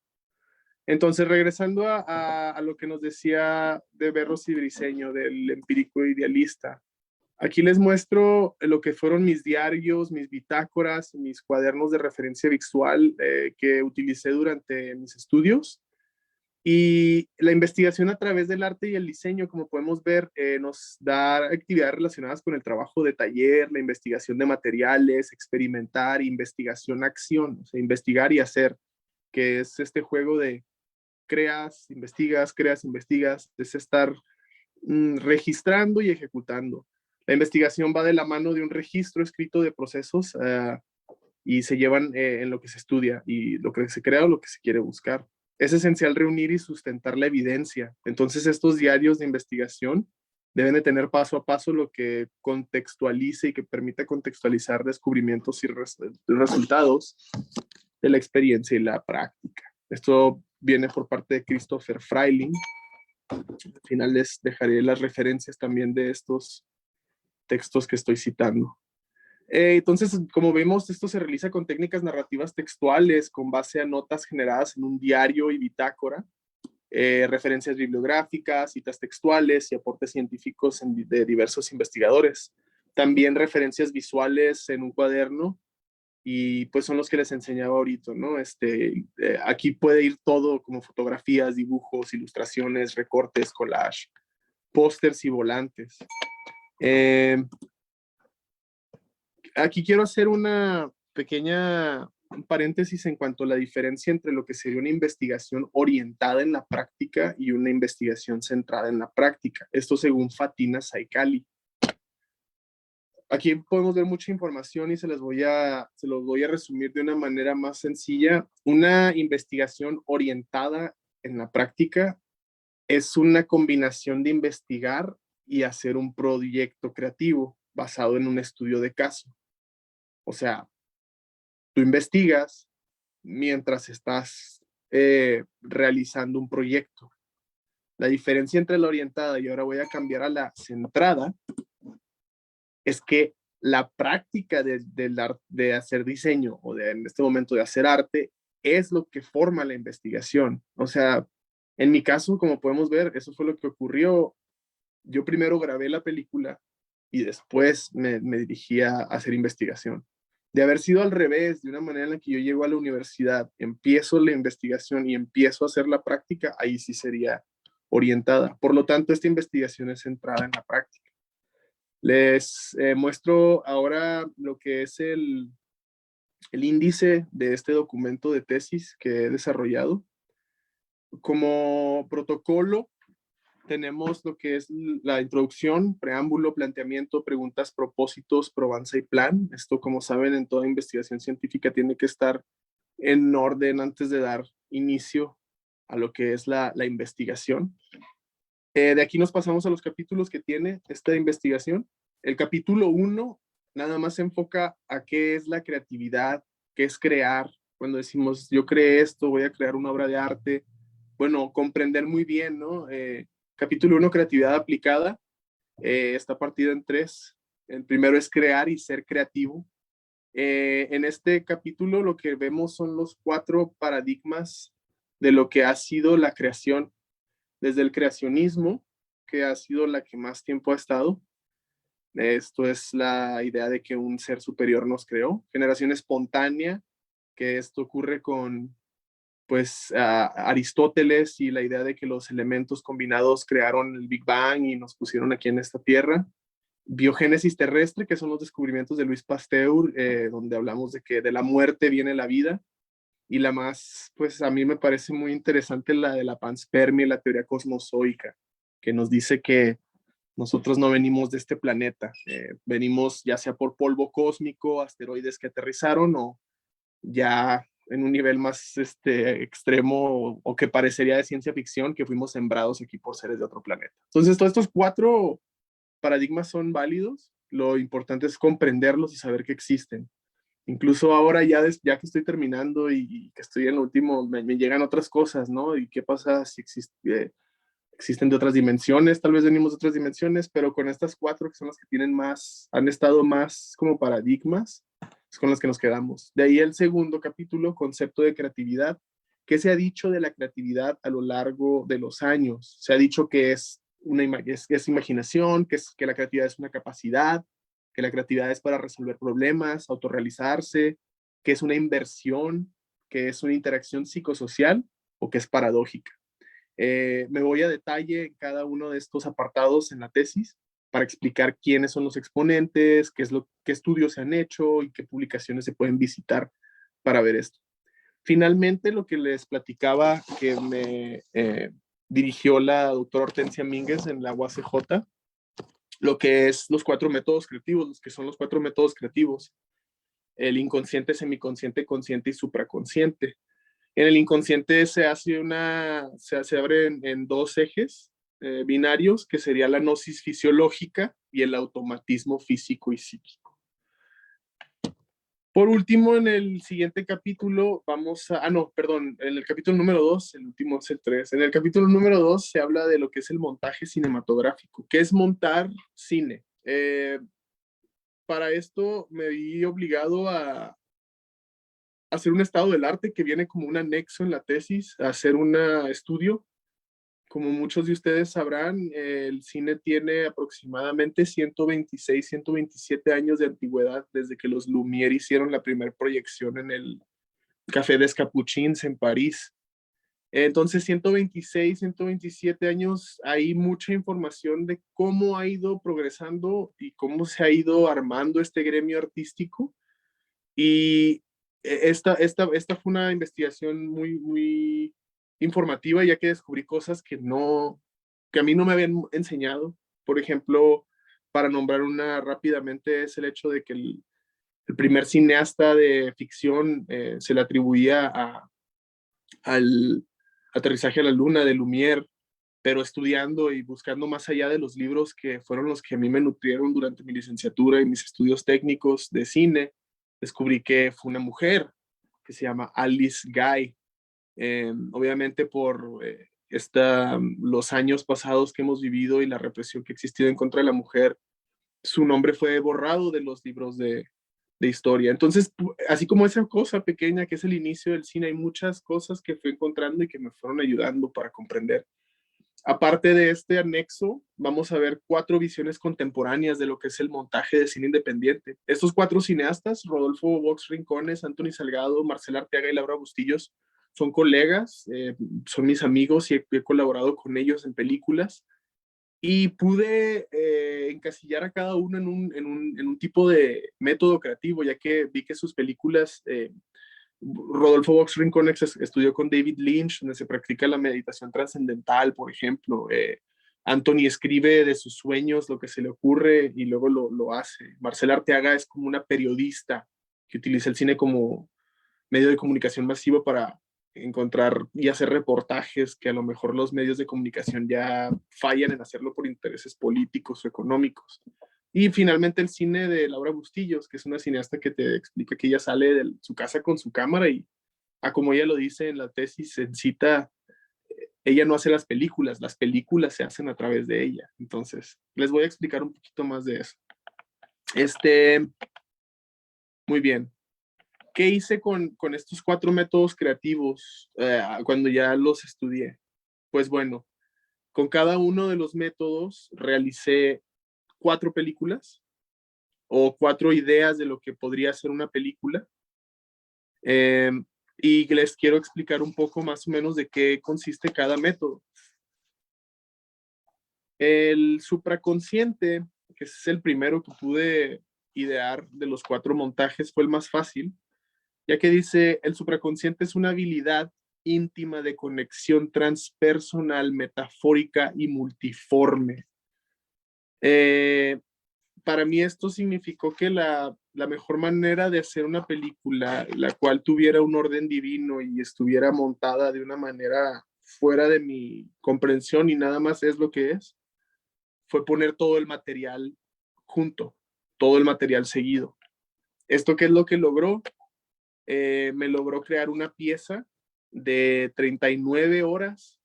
Entonces, regresando a lo que nos decía de Berros y Briceño, del empírico idealista, aquí les muestro lo que fueron mis diarios, mis bitácoras, mis cuadernos de referencia visual que utilicé durante mis estudios. Y la investigación a través del arte y el diseño, como podemos ver, nos da actividades relacionadas con el trabajo de taller, la investigación de materiales, experimentar, investigación, acción, o sea, investigar y hacer, que es este juego de creas, investigas, es estar registrando y ejecutando. La investigación va de la mano de un registro escrito de procesos y se llevan en lo que se estudia y lo que se crea o lo que se quiere buscar. Es esencial reunir y sustentar la evidencia. Entonces, estos diarios de investigación deben de tener paso a paso lo que contextualice y que permita contextualizar descubrimientos y resultados de la experiencia y la práctica. Esto viene por parte de Christopher Freiling. Al final les dejaré las referencias también de estos textos que estoy citando. Entonces, como vemos, esto se realiza con técnicas narrativas textuales, con base a notas generadas en un diario y bitácora, referencias bibliográficas, citas textuales y aportes científicos de diversos investigadores. También referencias visuales en un cuaderno, y pues son los que les enseñaba ahorita, ¿no? Aquí puede ir todo como fotografías, dibujos, ilustraciones, recortes, collage, pósters y volantes. Aquí quiero hacer una pequeña paréntesis en cuanto a la diferencia entre lo que sería una investigación orientada en la práctica y una investigación centrada en la práctica. Esto según Fatina Saikali. Aquí podemos ver mucha información y se los voy a resumir de una manera más sencilla. Una investigación orientada en la práctica es una combinación de investigar y hacer un proyecto creativo basado en un estudio de caso. O sea, tú investigas mientras estás realizando un proyecto. La diferencia entre la orientada, y ahora voy a cambiar a la centrada, es que la práctica de hacer diseño o en este momento de hacer arte es lo que forma la investigación. O sea, en mi caso, como podemos ver, eso fue lo que ocurrió. Yo primero grabé la película y después me dirigí a hacer investigación. De haber sido al revés, de una manera en la que yo llego a la universidad, empiezo la investigación y empiezo a hacer la práctica, ahí sí sería orientada. Por lo tanto, esta investigación es centrada en la práctica. Les muestro ahora lo que es el índice de este documento de tesis que he desarrollado. Como protocolo, tenemos lo que es la introducción, preámbulo, planteamiento, preguntas, propósitos, probanza y plan. Esto, como saben, en toda investigación científica tiene que estar en orden antes de dar inicio a lo que es la investigación. De aquí nos pasamos a los capítulos que tiene esta investigación. El capítulo 1 nada más se enfoca a qué es la creatividad, qué es crear. Cuando decimos, yo creé esto, voy a crear una obra de arte, bueno, comprender muy bien, ¿no? Capítulo 1, creatividad aplicada, está partido en 3. El primero es crear y ser creativo. En este capítulo lo que vemos son los 4 paradigmas de lo que ha sido la creación, desde el creacionismo, que ha sido la que más tiempo ha estado. Esto es la idea de que un ser superior nos creó. Generación espontánea, que esto ocurre con pues Aristóteles y la idea de que los elementos combinados crearon el Big Bang y nos pusieron aquí en esta Tierra. Biogénesis terrestre, que son los descubrimientos de Luis Pasteur, donde hablamos de que de la muerte viene la vida. Y la más, pues a mí me parece muy interesante la de la panspermia y la teoría cosmozoica, que nos dice que nosotros no venimos de este planeta, venimos ya sea por polvo cósmico, asteroides que aterrizaron o ya en un nivel más extremo o que parecería de ciencia ficción, que fuimos sembrados aquí por seres de otro planeta. Entonces, todos estos 4 paradigmas son válidos, lo importante es comprenderlos y saber que existen. Incluso ahora ya que estoy terminando y que estoy en lo último, me llegan otras cosas, ¿no? ¿Y qué pasa si existen de otras dimensiones? Tal vez venimos de otras dimensiones, pero con estas 4 que son las que tienen más, han estado más como paradigmas, es con las que nos quedamos. De ahí el segundo capítulo, concepto de creatividad. ¿Qué se ha dicho de la creatividad a lo largo de los años? Se ha dicho que es es imaginación, que la creatividad es una capacidad, que la creatividad es para resolver problemas, autorrealizarse, que es una inversión, que es una interacción psicosocial o que es paradójica. Me voy a detalle en cada uno de estos apartados en la tesis para explicar quiénes son los exponentes, qué estudios se han hecho y qué publicaciones se pueden visitar para ver esto. Finalmente, lo que les platicaba que me dirigió la doctora Hortensia Mínguez en la UACJ, lo que es los 4 métodos creativos, los que son los 4 métodos creativos, el inconsciente, semiconsciente, consciente y supraconsciente. En el inconsciente se abre en 2 ejes binarios, que sería la gnosis fisiológica y el automatismo físico y psíquico. Por último, en el siguiente capítulo en el capítulo número 2, el último es el 3. En el capítulo número 2 se habla de lo que es el montaje cinematográfico. ¿Qué es montar cine? Para esto me vi obligado a hacer un estado del arte que viene como un anexo en la tesis, a hacer un estudio. Como muchos de ustedes sabrán, el cine tiene aproximadamente 126, 127 años de antigüedad desde que los Lumière hicieron la primera proyección en el Café des Capuchins en París. Entonces, 126, 127 años, hay mucha información de cómo ha ido progresando y cómo se ha ido armando este gremio artístico. Y esta fue una investigación muy, muy informativa, ya que descubrí cosas que a mí no me habían enseñado. Por ejemplo, para nombrar una rápidamente, es el hecho de que el primer cineasta de ficción se le atribuía al aterrizaje a la luna de Lumière, pero estudiando y buscando más allá de los libros que fueron los que a mí me nutrieron durante mi licenciatura y mis estudios técnicos de cine, descubrí que fue una mujer que se llama Alice Guy. Obviamente por los años pasados que hemos vivido y la represión que ha existido en contra de la mujer, su nombre fue borrado de los libros de historia. Entonces, así como esa cosa pequeña que es el inicio del cine, hay muchas cosas que fui encontrando y que me fueron ayudando para comprender. Aparte de este anexo, vamos a ver 4 visiones contemporáneas de lo que es el montaje de cine independiente. Estos 4 cineastas, Rodolfo Vox Rincones, Anthony Salgado, Marcela Arteaga y Laura Bustillos, son colegas, son mis amigos y he colaborado con ellos en películas. Y pude encasillar a cada uno en un tipo de método creativo, ya que vi que sus películas, Rodolfo Vox Rincones estudió con David Lynch, donde se practica la meditación trascendental, por ejemplo. Anthony escribe de sus sueños lo que se le ocurre y luego lo hace. Marcela Arteaga es como una periodista que utiliza el cine como medio de comunicación masivo para encontrar y hacer reportajes que a lo mejor los medios de comunicación ya fallan en hacerlo por intereses políticos o económicos. Y finalmente el cine de Laura Bustillos, que es una cineasta que te explica que ella sale de su casa con su cámara y, como ella lo dice en la tesis, en cita, ella no hace las películas se hacen a través de ella. Entonces, les voy a explicar un poquito más de eso. Muy bien. ¿Qué hice con estos 4 métodos creativos cuando ya los estudié? Pues bueno, con cada uno de los métodos realicé 4 películas o 4 ideas de lo que podría ser una película. y les quiero explicar un poco más o menos de qué consiste cada método. El supraconsciente, que es el primero que pude idear de los 4 montajes, fue el más fácil, ya que dice, el supraconsciente es una habilidad íntima de conexión transpersonal, metafórica y multiforme. Para mí esto significó que la mejor manera de hacer una película, la cual tuviera un orden divino y estuviera montada de una manera fuera de mi comprensión y nada más es lo que es, fue poner todo el material junto, todo el material seguido. ¿Esto qué es lo que logró? Me logró crear una pieza de 39 horas.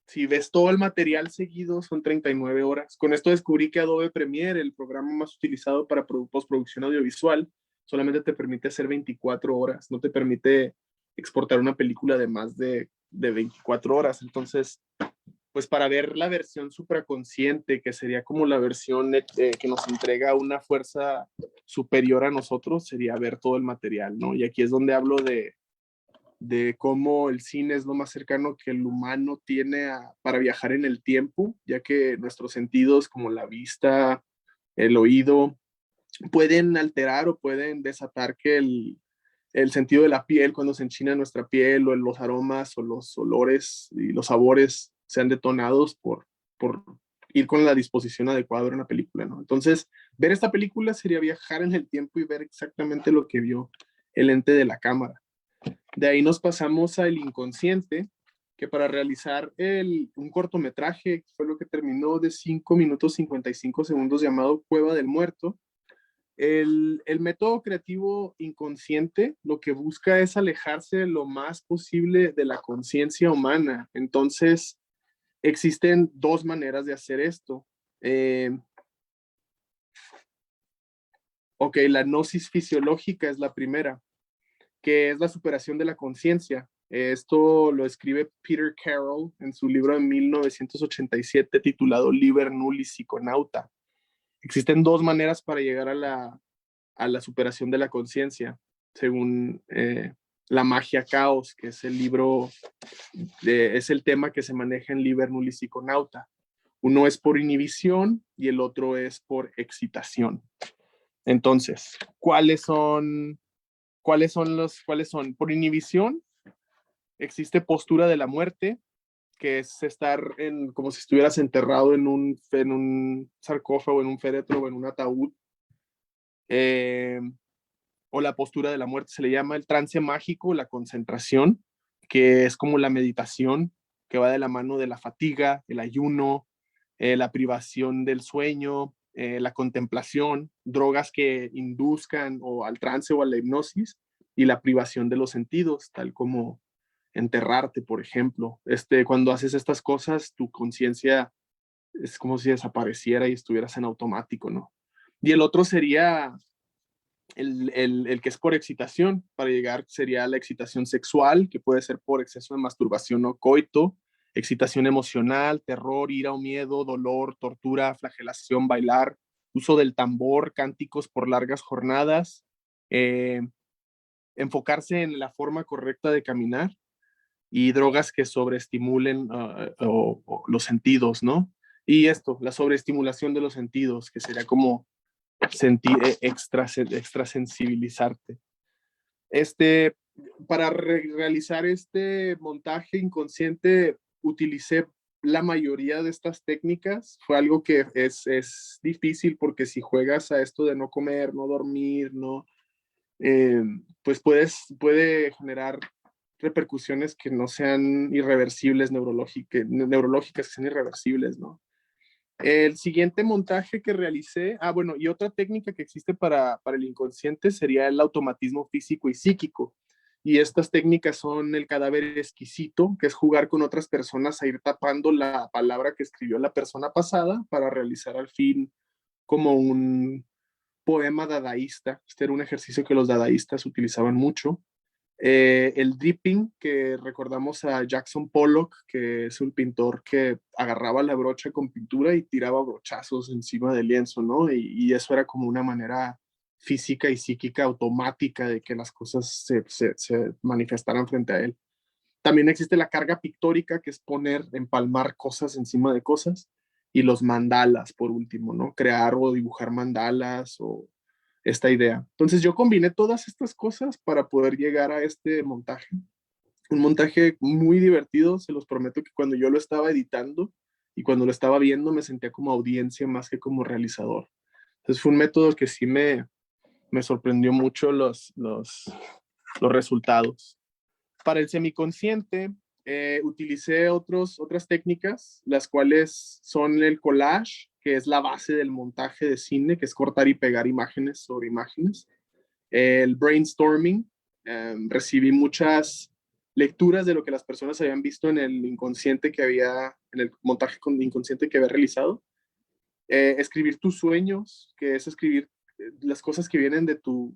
Si ves todo el material seguido, son 39 horas. Con esto descubrí que Adobe Premiere, el programa más utilizado para postproducción audiovisual, solamente te permite hacer 24 horas, no te permite exportar una película de más de 24 horas. Entonces, pues para ver la versión supraconsciente, que sería como la versión que nos entrega una fuerza superior a nosotros, sería ver todo el material, ¿no? Y aquí es donde hablo de cómo el cine es lo más cercano que el humano tiene para viajar en el tiempo, ya que nuestros sentidos como la vista, el oído, pueden alterar o pueden desatar que el sentido de la piel, cuando se enchina nuestra piel, o los aromas o los olores y los sabores sean detonados por ir con la disposición adecuada en una película, ¿no? Entonces, ver esta película sería viajar en el tiempo y ver exactamente lo que vio el ente de la cámara. De ahí nos pasamos al inconsciente, que para realizar un cortometraje, fue lo que terminó de 5 minutos 55 segundos, llamado Cueva del Muerto. El método creativo inconsciente lo que busca es alejarse lo más posible de la conciencia humana. Entonces, existen 2 maneras de hacer esto. Ok, la gnosis fisiológica es la primera, que es la superación de la conciencia. Esto lo escribe Peter Carroll en su libro de 1987 titulado Liber Nullis Psychonauta. Existen 2 maneras para llegar a la superación de la conciencia, según La magia caos, que es el libro, es el tema que se maneja en Liber Nullis Psychonauta. Uno es por inhibición y el otro es por excitación. Entonces, ¿cuáles son? Por inhibición, existe postura de la muerte, que es estar como si estuvieras enterrado en un sarcófago, en un féretro o en un ataúd. O la postura de la muerte se le llama el trance mágico, la concentración, que es como la meditación, que va de la mano de la fatiga, el ayuno, la privación del sueño, la contemplación, drogas que induzcan o al trance o a la hipnosis, y la privación de los sentidos, tal como enterrarte, por ejemplo. Cuando haces estas cosas, tu conciencia es como si desapareciera y estuvieras en automático, ¿no? Y el otro sería el que es por excitación. Para llegar sería la excitación sexual, que puede ser por exceso de masturbación o coito, excitación emocional, terror, ira o miedo, dolor, tortura, flagelación, bailar, uso del tambor, cánticos por largas jornadas, enfocarse en la forma correcta de caminar y drogas que sobreestimulen los sentidos, ¿no? Y esto, la sobreestimulación de los sentidos, que sería como sentir extrasensibilizarte. Para realizar este montaje inconsciente utilicé la mayoría de estas técnicas. Fue algo que es difícil porque si juegas a esto de no comer, no dormir, pues puede generar repercusiones que no sean irreversibles, neurológicas que sean irreversibles, ¿no? El siguiente montaje que realicé, bueno, y otra técnica que existe para el inconsciente sería el automatismo físico y psíquico. Y estas técnicas son el cadáver exquisito, que es jugar con otras personas a ir tapando la palabra que escribió la persona pasada para realizar al fin como un poema dadaísta. Este era un ejercicio que los dadaístas utilizaban mucho. El dripping, que recordamos a Jackson Pollock, que es un pintor que agarraba la brocha con pintura y tiraba brochazos encima del lienzo, ¿no? Y eso era como una manera física y psíquica automática de que las cosas se manifestaran frente a él. También existe la carga pictórica, que es poner, empalmar cosas encima de cosas, y los mandalas, por último, ¿no? Crear o dibujar mandalas o esta idea. Entonces yo combiné todas estas cosas para poder llegar a este montaje. Un montaje muy divertido, se los prometo que cuando yo lo estaba editando y cuando lo estaba viendo me sentía como audiencia más que como realizador. Entonces fue un método que sí me sorprendió mucho los resultados. Para el semiconsciente utilicé otras técnicas, las cuales son el collage, que es la base del montaje de cine, que es cortar y pegar imágenes sobre imágenes. El brainstorming, recibí muchas lecturas de lo que las personas habían visto en el inconsciente que había, en el montaje inconsciente que había realizado. Escribir tus sueños, que es escribir las cosas que vienen de tu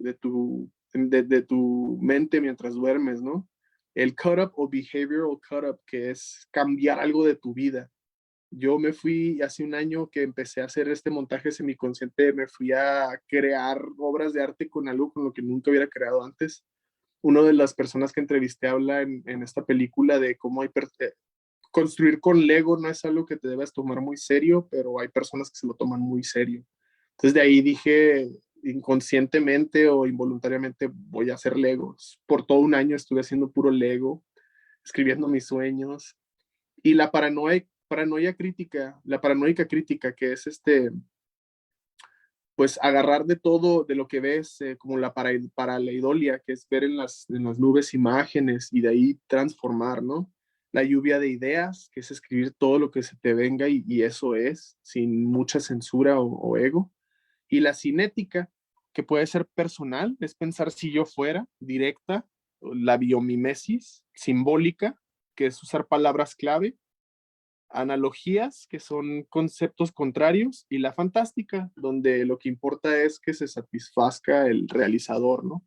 mente mientras duermes, ¿no? El cut-up o behavioral cut-up, que es cambiar algo de tu vida. Yo me fui hace un año que empecé a hacer este montaje semiconsciente, me fui a crear obras de arte con algo con lo que nunca hubiera creado antes. Una de las personas que entrevisté habla en esta película de cómo construir con Lego no es algo que te debes tomar muy serio, pero hay personas que se lo toman muy serio. Entonces de ahí dije, inconscientemente o involuntariamente, voy a hacer Legos. Por todo un año estuve haciendo puro Lego, escribiendo mis sueños. Y la paranoia crítica, la paranoica crítica, que es pues agarrar de todo, de lo que ves, como la pareidolia, que es ver en las nubes imágenes y de ahí transformar, ¿no? La lluvia de ideas, que es escribir todo lo que se te venga y eso es, sin mucha censura o ego. Y la cinética, que puede ser personal, es pensar si yo fuera, directa, la biomimesis, simbólica, que es usar palabras clave, analogías, que son conceptos contrarios, y la fantástica, donde lo que importa es que se satisfazca el realizador, ¿no?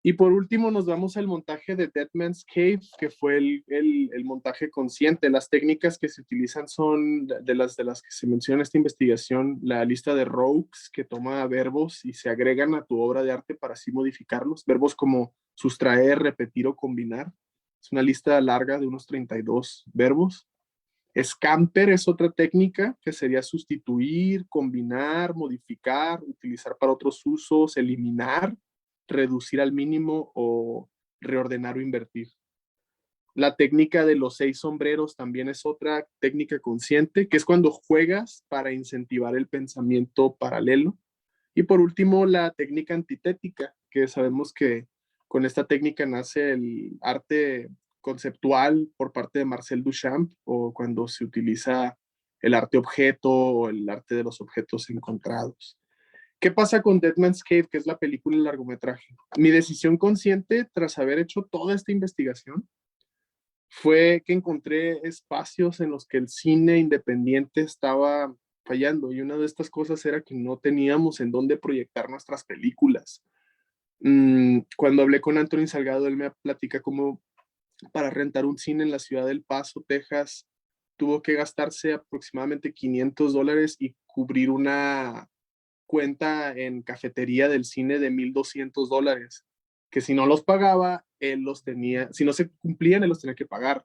Y por último nos vamos al montaje de Dead Man's Cave, que fue el montaje consciente. Las técnicas que se utilizan son de las que se menciona en esta investigación, la lista de rogues, que toma verbos y se agregan a tu obra de arte para así modificarlos. Verbos como sustraer, repetir o combinar. Es una lista larga de unos 32 verbos. Scamper es otra técnica que sería sustituir, combinar, modificar, utilizar para otros usos, eliminar, reducir al mínimo o reordenar o invertir. La técnica de los 6 sombreros también es otra técnica consciente, que es cuando juegas para incentivar el pensamiento paralelo. Y por último, la técnica antitética, que sabemos que con esta técnica nace el arte conceptual por parte de Marcel Duchamp, o cuando se utiliza el arte objeto o el arte de los objetos encontrados. ¿Qué pasa con Dead Man's Cave, que es la película y largometraje? Mi decisión consciente, tras haber hecho toda esta investigación, fue que encontré espacios en los que el cine independiente estaba fallando, y una de estas cosas era que no teníamos en dónde proyectar nuestras películas. Cuando hablé con Anthony Salgado, él me platica cómo para rentar un cine en la ciudad del Paso, Texas, tuvo que gastarse aproximadamente $500 y cubrir una cuenta en cafetería del cine de $1,200, que si no los pagaba, él los tenía, si no se cumplían, él los tenía que pagar.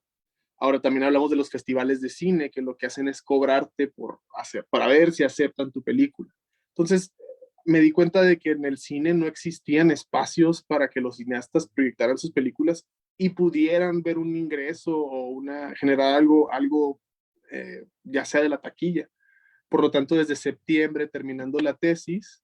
Ahora también hablamos de los festivales de cine, que lo que hacen es cobrarte para ver si aceptan tu película. Entonces, me di cuenta de que en el cine no existían espacios para que los cineastas proyectaran sus películas y pudieran ver un ingreso o generar algo ya sea de la taquilla. Por lo tanto, desde septiembre, terminando la tesis,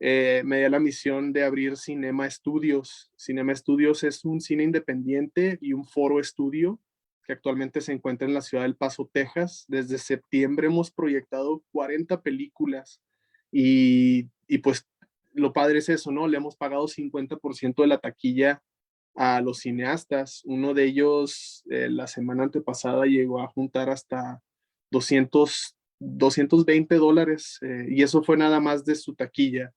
me dio la misión de abrir Cinema Studios. Cinema Studios es un cine independiente y un foro estudio que actualmente se encuentra en la ciudad del Paso, Texas. Desde septiembre hemos proyectado 40 películas y pues lo padre es eso, ¿no? Le hemos pagado 50% de la taquilla a los cineastas. Uno de ellos la semana antepasada llegó a juntar hasta $220, y eso fue nada más de su taquilla.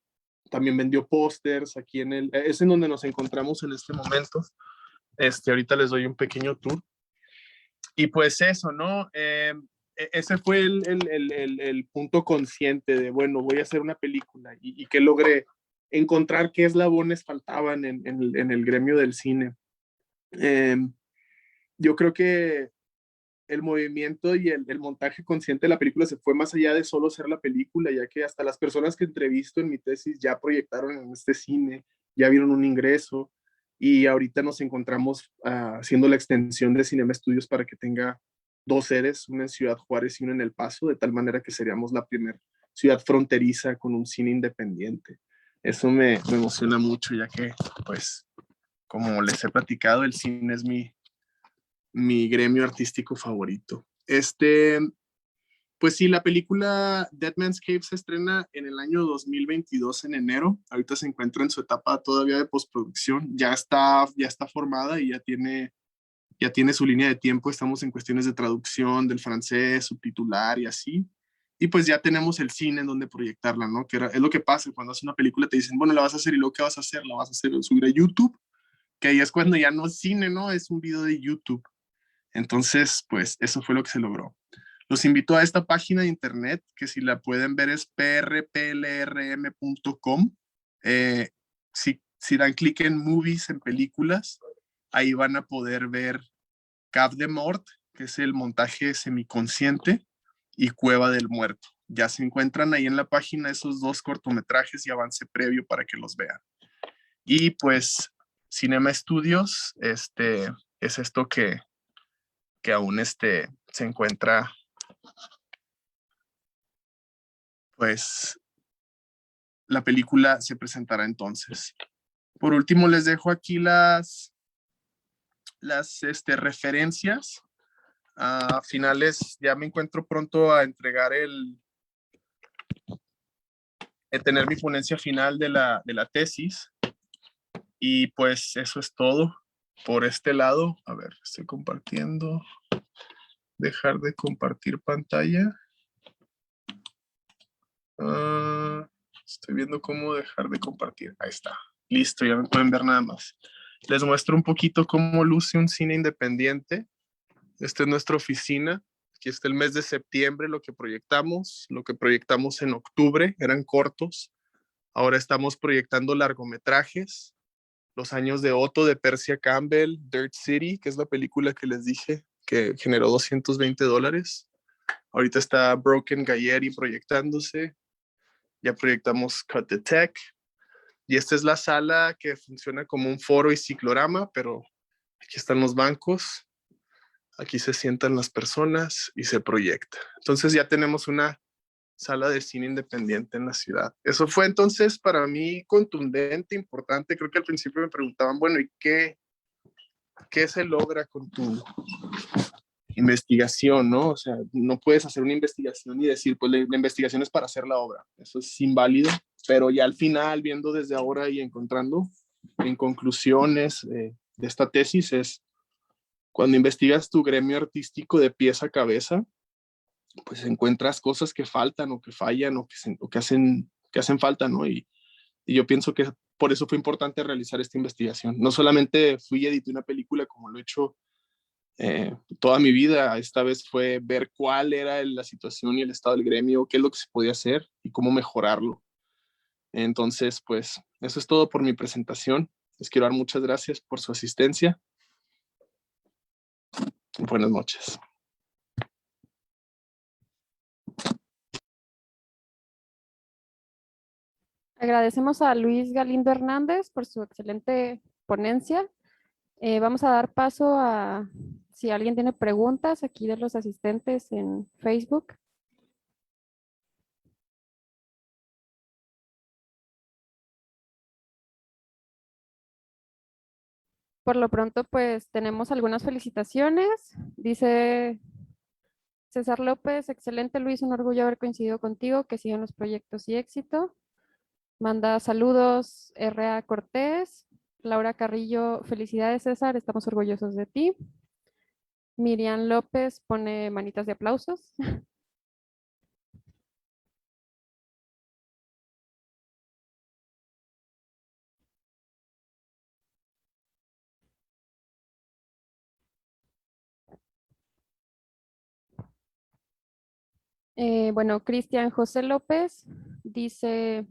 También vendió pósters aquí es en donde nos encontramos en este momento. Ahorita les doy un pequeño tour. Y pues eso, ¿no? ese fue el punto consciente de, bueno, voy a hacer una película y que logré encontrar qué eslabones faltaban en el gremio del cine. Yo creo que el movimiento y el montaje consciente de la película se fue más allá de solo ser la película, ya que hasta las personas que entrevisto en mi tesis ya proyectaron en este cine, ya vieron un ingreso y ahorita nos encontramos haciendo la extensión de Cinema Estudios para que tenga dos sedes, una en Ciudad Juárez y una en El Paso, de tal manera que seríamos la primera ciudad fronteriza con un cine independiente. Eso me emociona mucho, ya que, pues, como les he platicado, el cine es mi gremio artístico favorito. Pues sí, la película Dead Man's Cave se estrena en el año 2022 en enero. Ahorita se encuentra en su etapa todavía de postproducción. Ya está formada y ya tiene su línea de tiempo. Estamos en cuestiones de traducción del francés, subtitular y así. Y pues ya tenemos el cine en donde proyectarla, ¿no? Es lo que pasa cuando haces una película, te dicen, bueno, la vas a hacer y luego ¿qué vas a hacer? La vas a hacer subir a YouTube, que ahí es cuando ya no es cine, ¿no? Es un video de YouTube. Entonces, pues eso fue lo que se logró. Los invito a esta página de internet, que si la pueden ver es prplrm.com. Si dan clic en movies, en películas, ahí van a poder ver Cap de Mort, que es el montaje semiconsciente, y Cueva del Muerto. Ya se encuentran ahí en la página esos dos cortometrajes y avance previo para que los vean. Y pues Cinema Studios, es esto que aún se encuentra, pues la película se presentará entonces. Por último, les dejo aquí las referencias. A finales, ya me encuentro pronto a entregar tener mi ponencia final de la tesis. Y pues eso es todo por este lado. A ver, estoy compartiendo. Dejar de compartir pantalla. Estoy viendo cómo dejar de compartir. Ahí está. Listo, ya me pueden ver nada más. Les muestro un poquito cómo luce un cine independiente. Esta es nuestra oficina. Aquí está el mes de septiembre, lo que proyectamos en octubre, eran cortos. Ahora estamos proyectando largometrajes. Los años de Otto de Persia Campbell, Dirt City, que es la película que les dije, que generó $220. Ahorita está Broken Galleri proyectándose. Ya proyectamos Cut the Tech. Y esta es la sala que funciona como un foro y ciclorama, pero aquí están los bancos. Aquí se sientan las personas y se proyecta. Entonces ya tenemos una sala de cine independiente en la ciudad. Eso fue entonces para mí contundente, importante. Creo que al principio me preguntaban, bueno, ¿y qué se logra con tu investigación, no? O sea, no puedes hacer una investigación y decir, pues la investigación es para hacer la obra. Eso es inválido, pero ya al final, viendo desde ahora y encontrando en conclusiones de esta tesis, es cuando investigas tu gremio artístico de pies a cabeza, pues encuentras cosas que faltan o que fallan o que hacen falta, ¿no? Y yo pienso que por eso fue importante realizar esta investigación. No solamente fui y edité una película como lo he hecho toda mi vida, esta vez fue ver cuál era la situación y el estado del gremio, qué es lo que se podía hacer y cómo mejorarlo. Entonces, pues eso es todo por mi presentación. Les quiero dar muchas gracias por su asistencia. Buenas noches. Agradecemos a Luis Galindo Hernández por su excelente ponencia. Vamos a dar paso a si alguien tiene preguntas aquí de los asistentes en Facebook. Por lo pronto, pues tenemos algunas felicitaciones. Dice César López, excelente Luis, un orgullo haber coincidido contigo, que sigan los proyectos y éxito. Manda saludos R.A. Cortés. Laura Carrillo, felicidades César, estamos orgullosos de ti. Miriam López pone manitas de aplausos. Bueno, Cristian José López dice,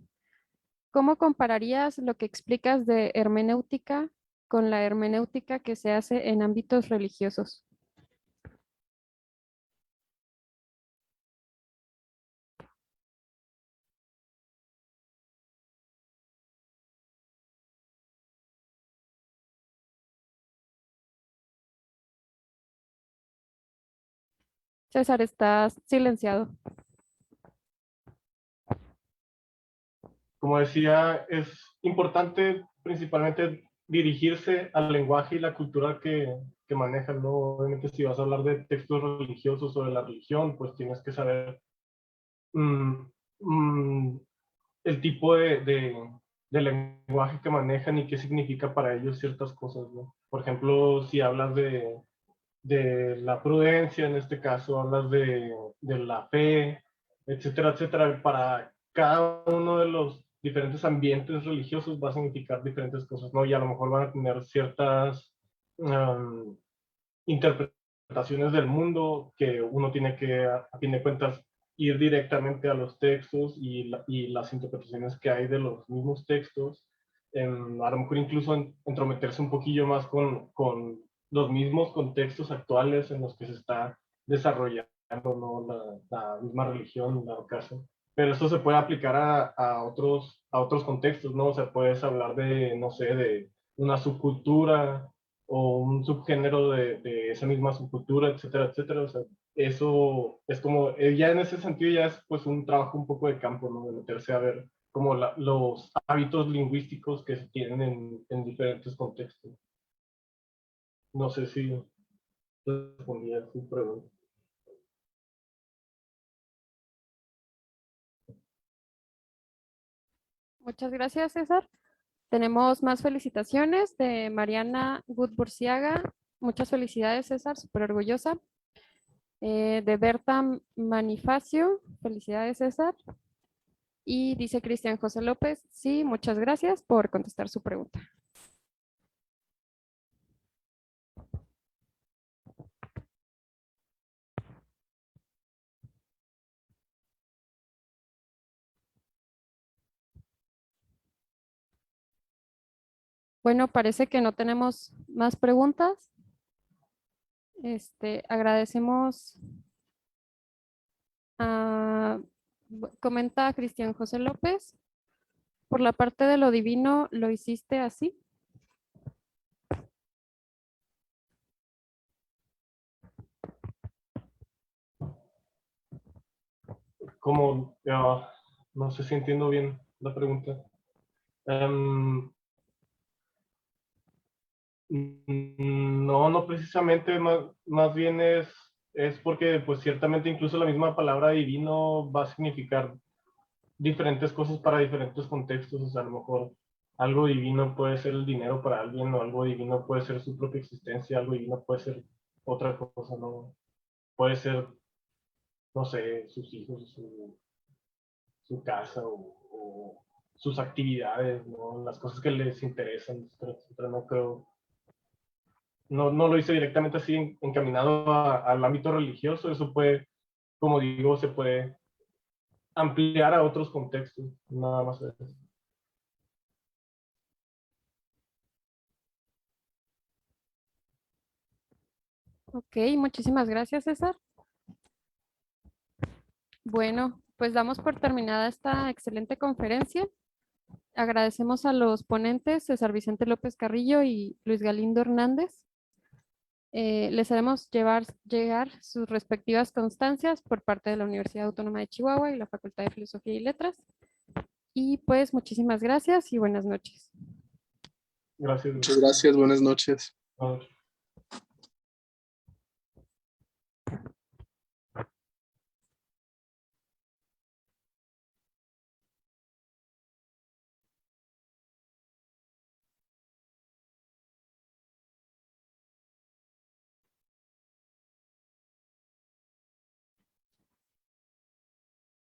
¿cómo compararías lo que explicas de hermenéutica con la hermenéutica que se hace en ámbitos religiosos? César, estás silenciado. Como decía, es importante principalmente dirigirse al lenguaje y la cultura que manejan, ¿no? Obviamente, si vas a hablar de textos religiosos o de la religión, pues tienes que saber mm, mm, el tipo de lenguaje que manejan y qué significa para ellos ciertas cosas, ¿no? Por ejemplo, si hablas de la prudencia, en este caso hablas de la fe, etcétera, etcétera. Para cada uno de los diferentes ambientes religiosos va a significar diferentes cosas, ¿no? Y a lo mejor van a tener ciertas interpretaciones del mundo que uno tiene que, a fin de cuentas, ir directamente a los textos y las interpretaciones que hay de los mismos textos. A lo mejor incluso entrometerse un poquillo más con los mismos contextos actuales en los que se está desarrollando, ¿no? La misma religión, en dado caso. Pero eso se puede aplicar a otros contextos, ¿no? O sea, puedes hablar de, no sé, de una subcultura o un subgénero de esa misma subcultura, etcétera, etcétera. O sea, eso es como, ya en ese sentido ya es pues un trabajo un poco de campo, ¿no? De meterse a ver como los hábitos lingüísticos que se tienen en diferentes contextos. No sé si respondí a su pregunta. Muchas gracias, César. Tenemos más felicitaciones de Mariana Gutburciaga. Muchas felicidades, César, súper orgullosa. De Berta Manifacio, felicidades, César. Y dice Cristian José López, sí, muchas gracias por contestar su pregunta. Bueno, parece que no tenemos más preguntas. Agradecemos a, comenta Cristian José López, por la parte de lo divino, ¿lo hiciste así? Como, no sé si entiendo bien la pregunta. No, no precisamente, más bien es porque pues ciertamente incluso la misma palabra divino va a significar diferentes cosas para diferentes contextos. O sea, a lo mejor algo divino puede ser el dinero para alguien, o algo divino puede ser su propia existencia, algo divino puede ser otra cosa, ¿no? Puede ser, no sé, sus hijos, su casa o sus actividades, ¿no? Las cosas que les interesan, etcétera, etcétera. No creo, no lo hice directamente así encaminado al ámbito religioso. Eso puede, como digo, se puede ampliar a otros contextos, nada más eso. Ok, muchísimas gracias, César. Bueno, pues damos por terminada esta excelente conferencia. Agradecemos a los ponentes, César Vicente López Carrillo y Luis Galindo Hernández. Les haremos llegar sus respectivas constancias por parte de la Universidad Autónoma de Chihuahua y la Facultad de Filosofía y Letras. Y pues muchísimas gracias y buenas noches. Gracias. Muchas gracias, buenas noches. Buenas noches.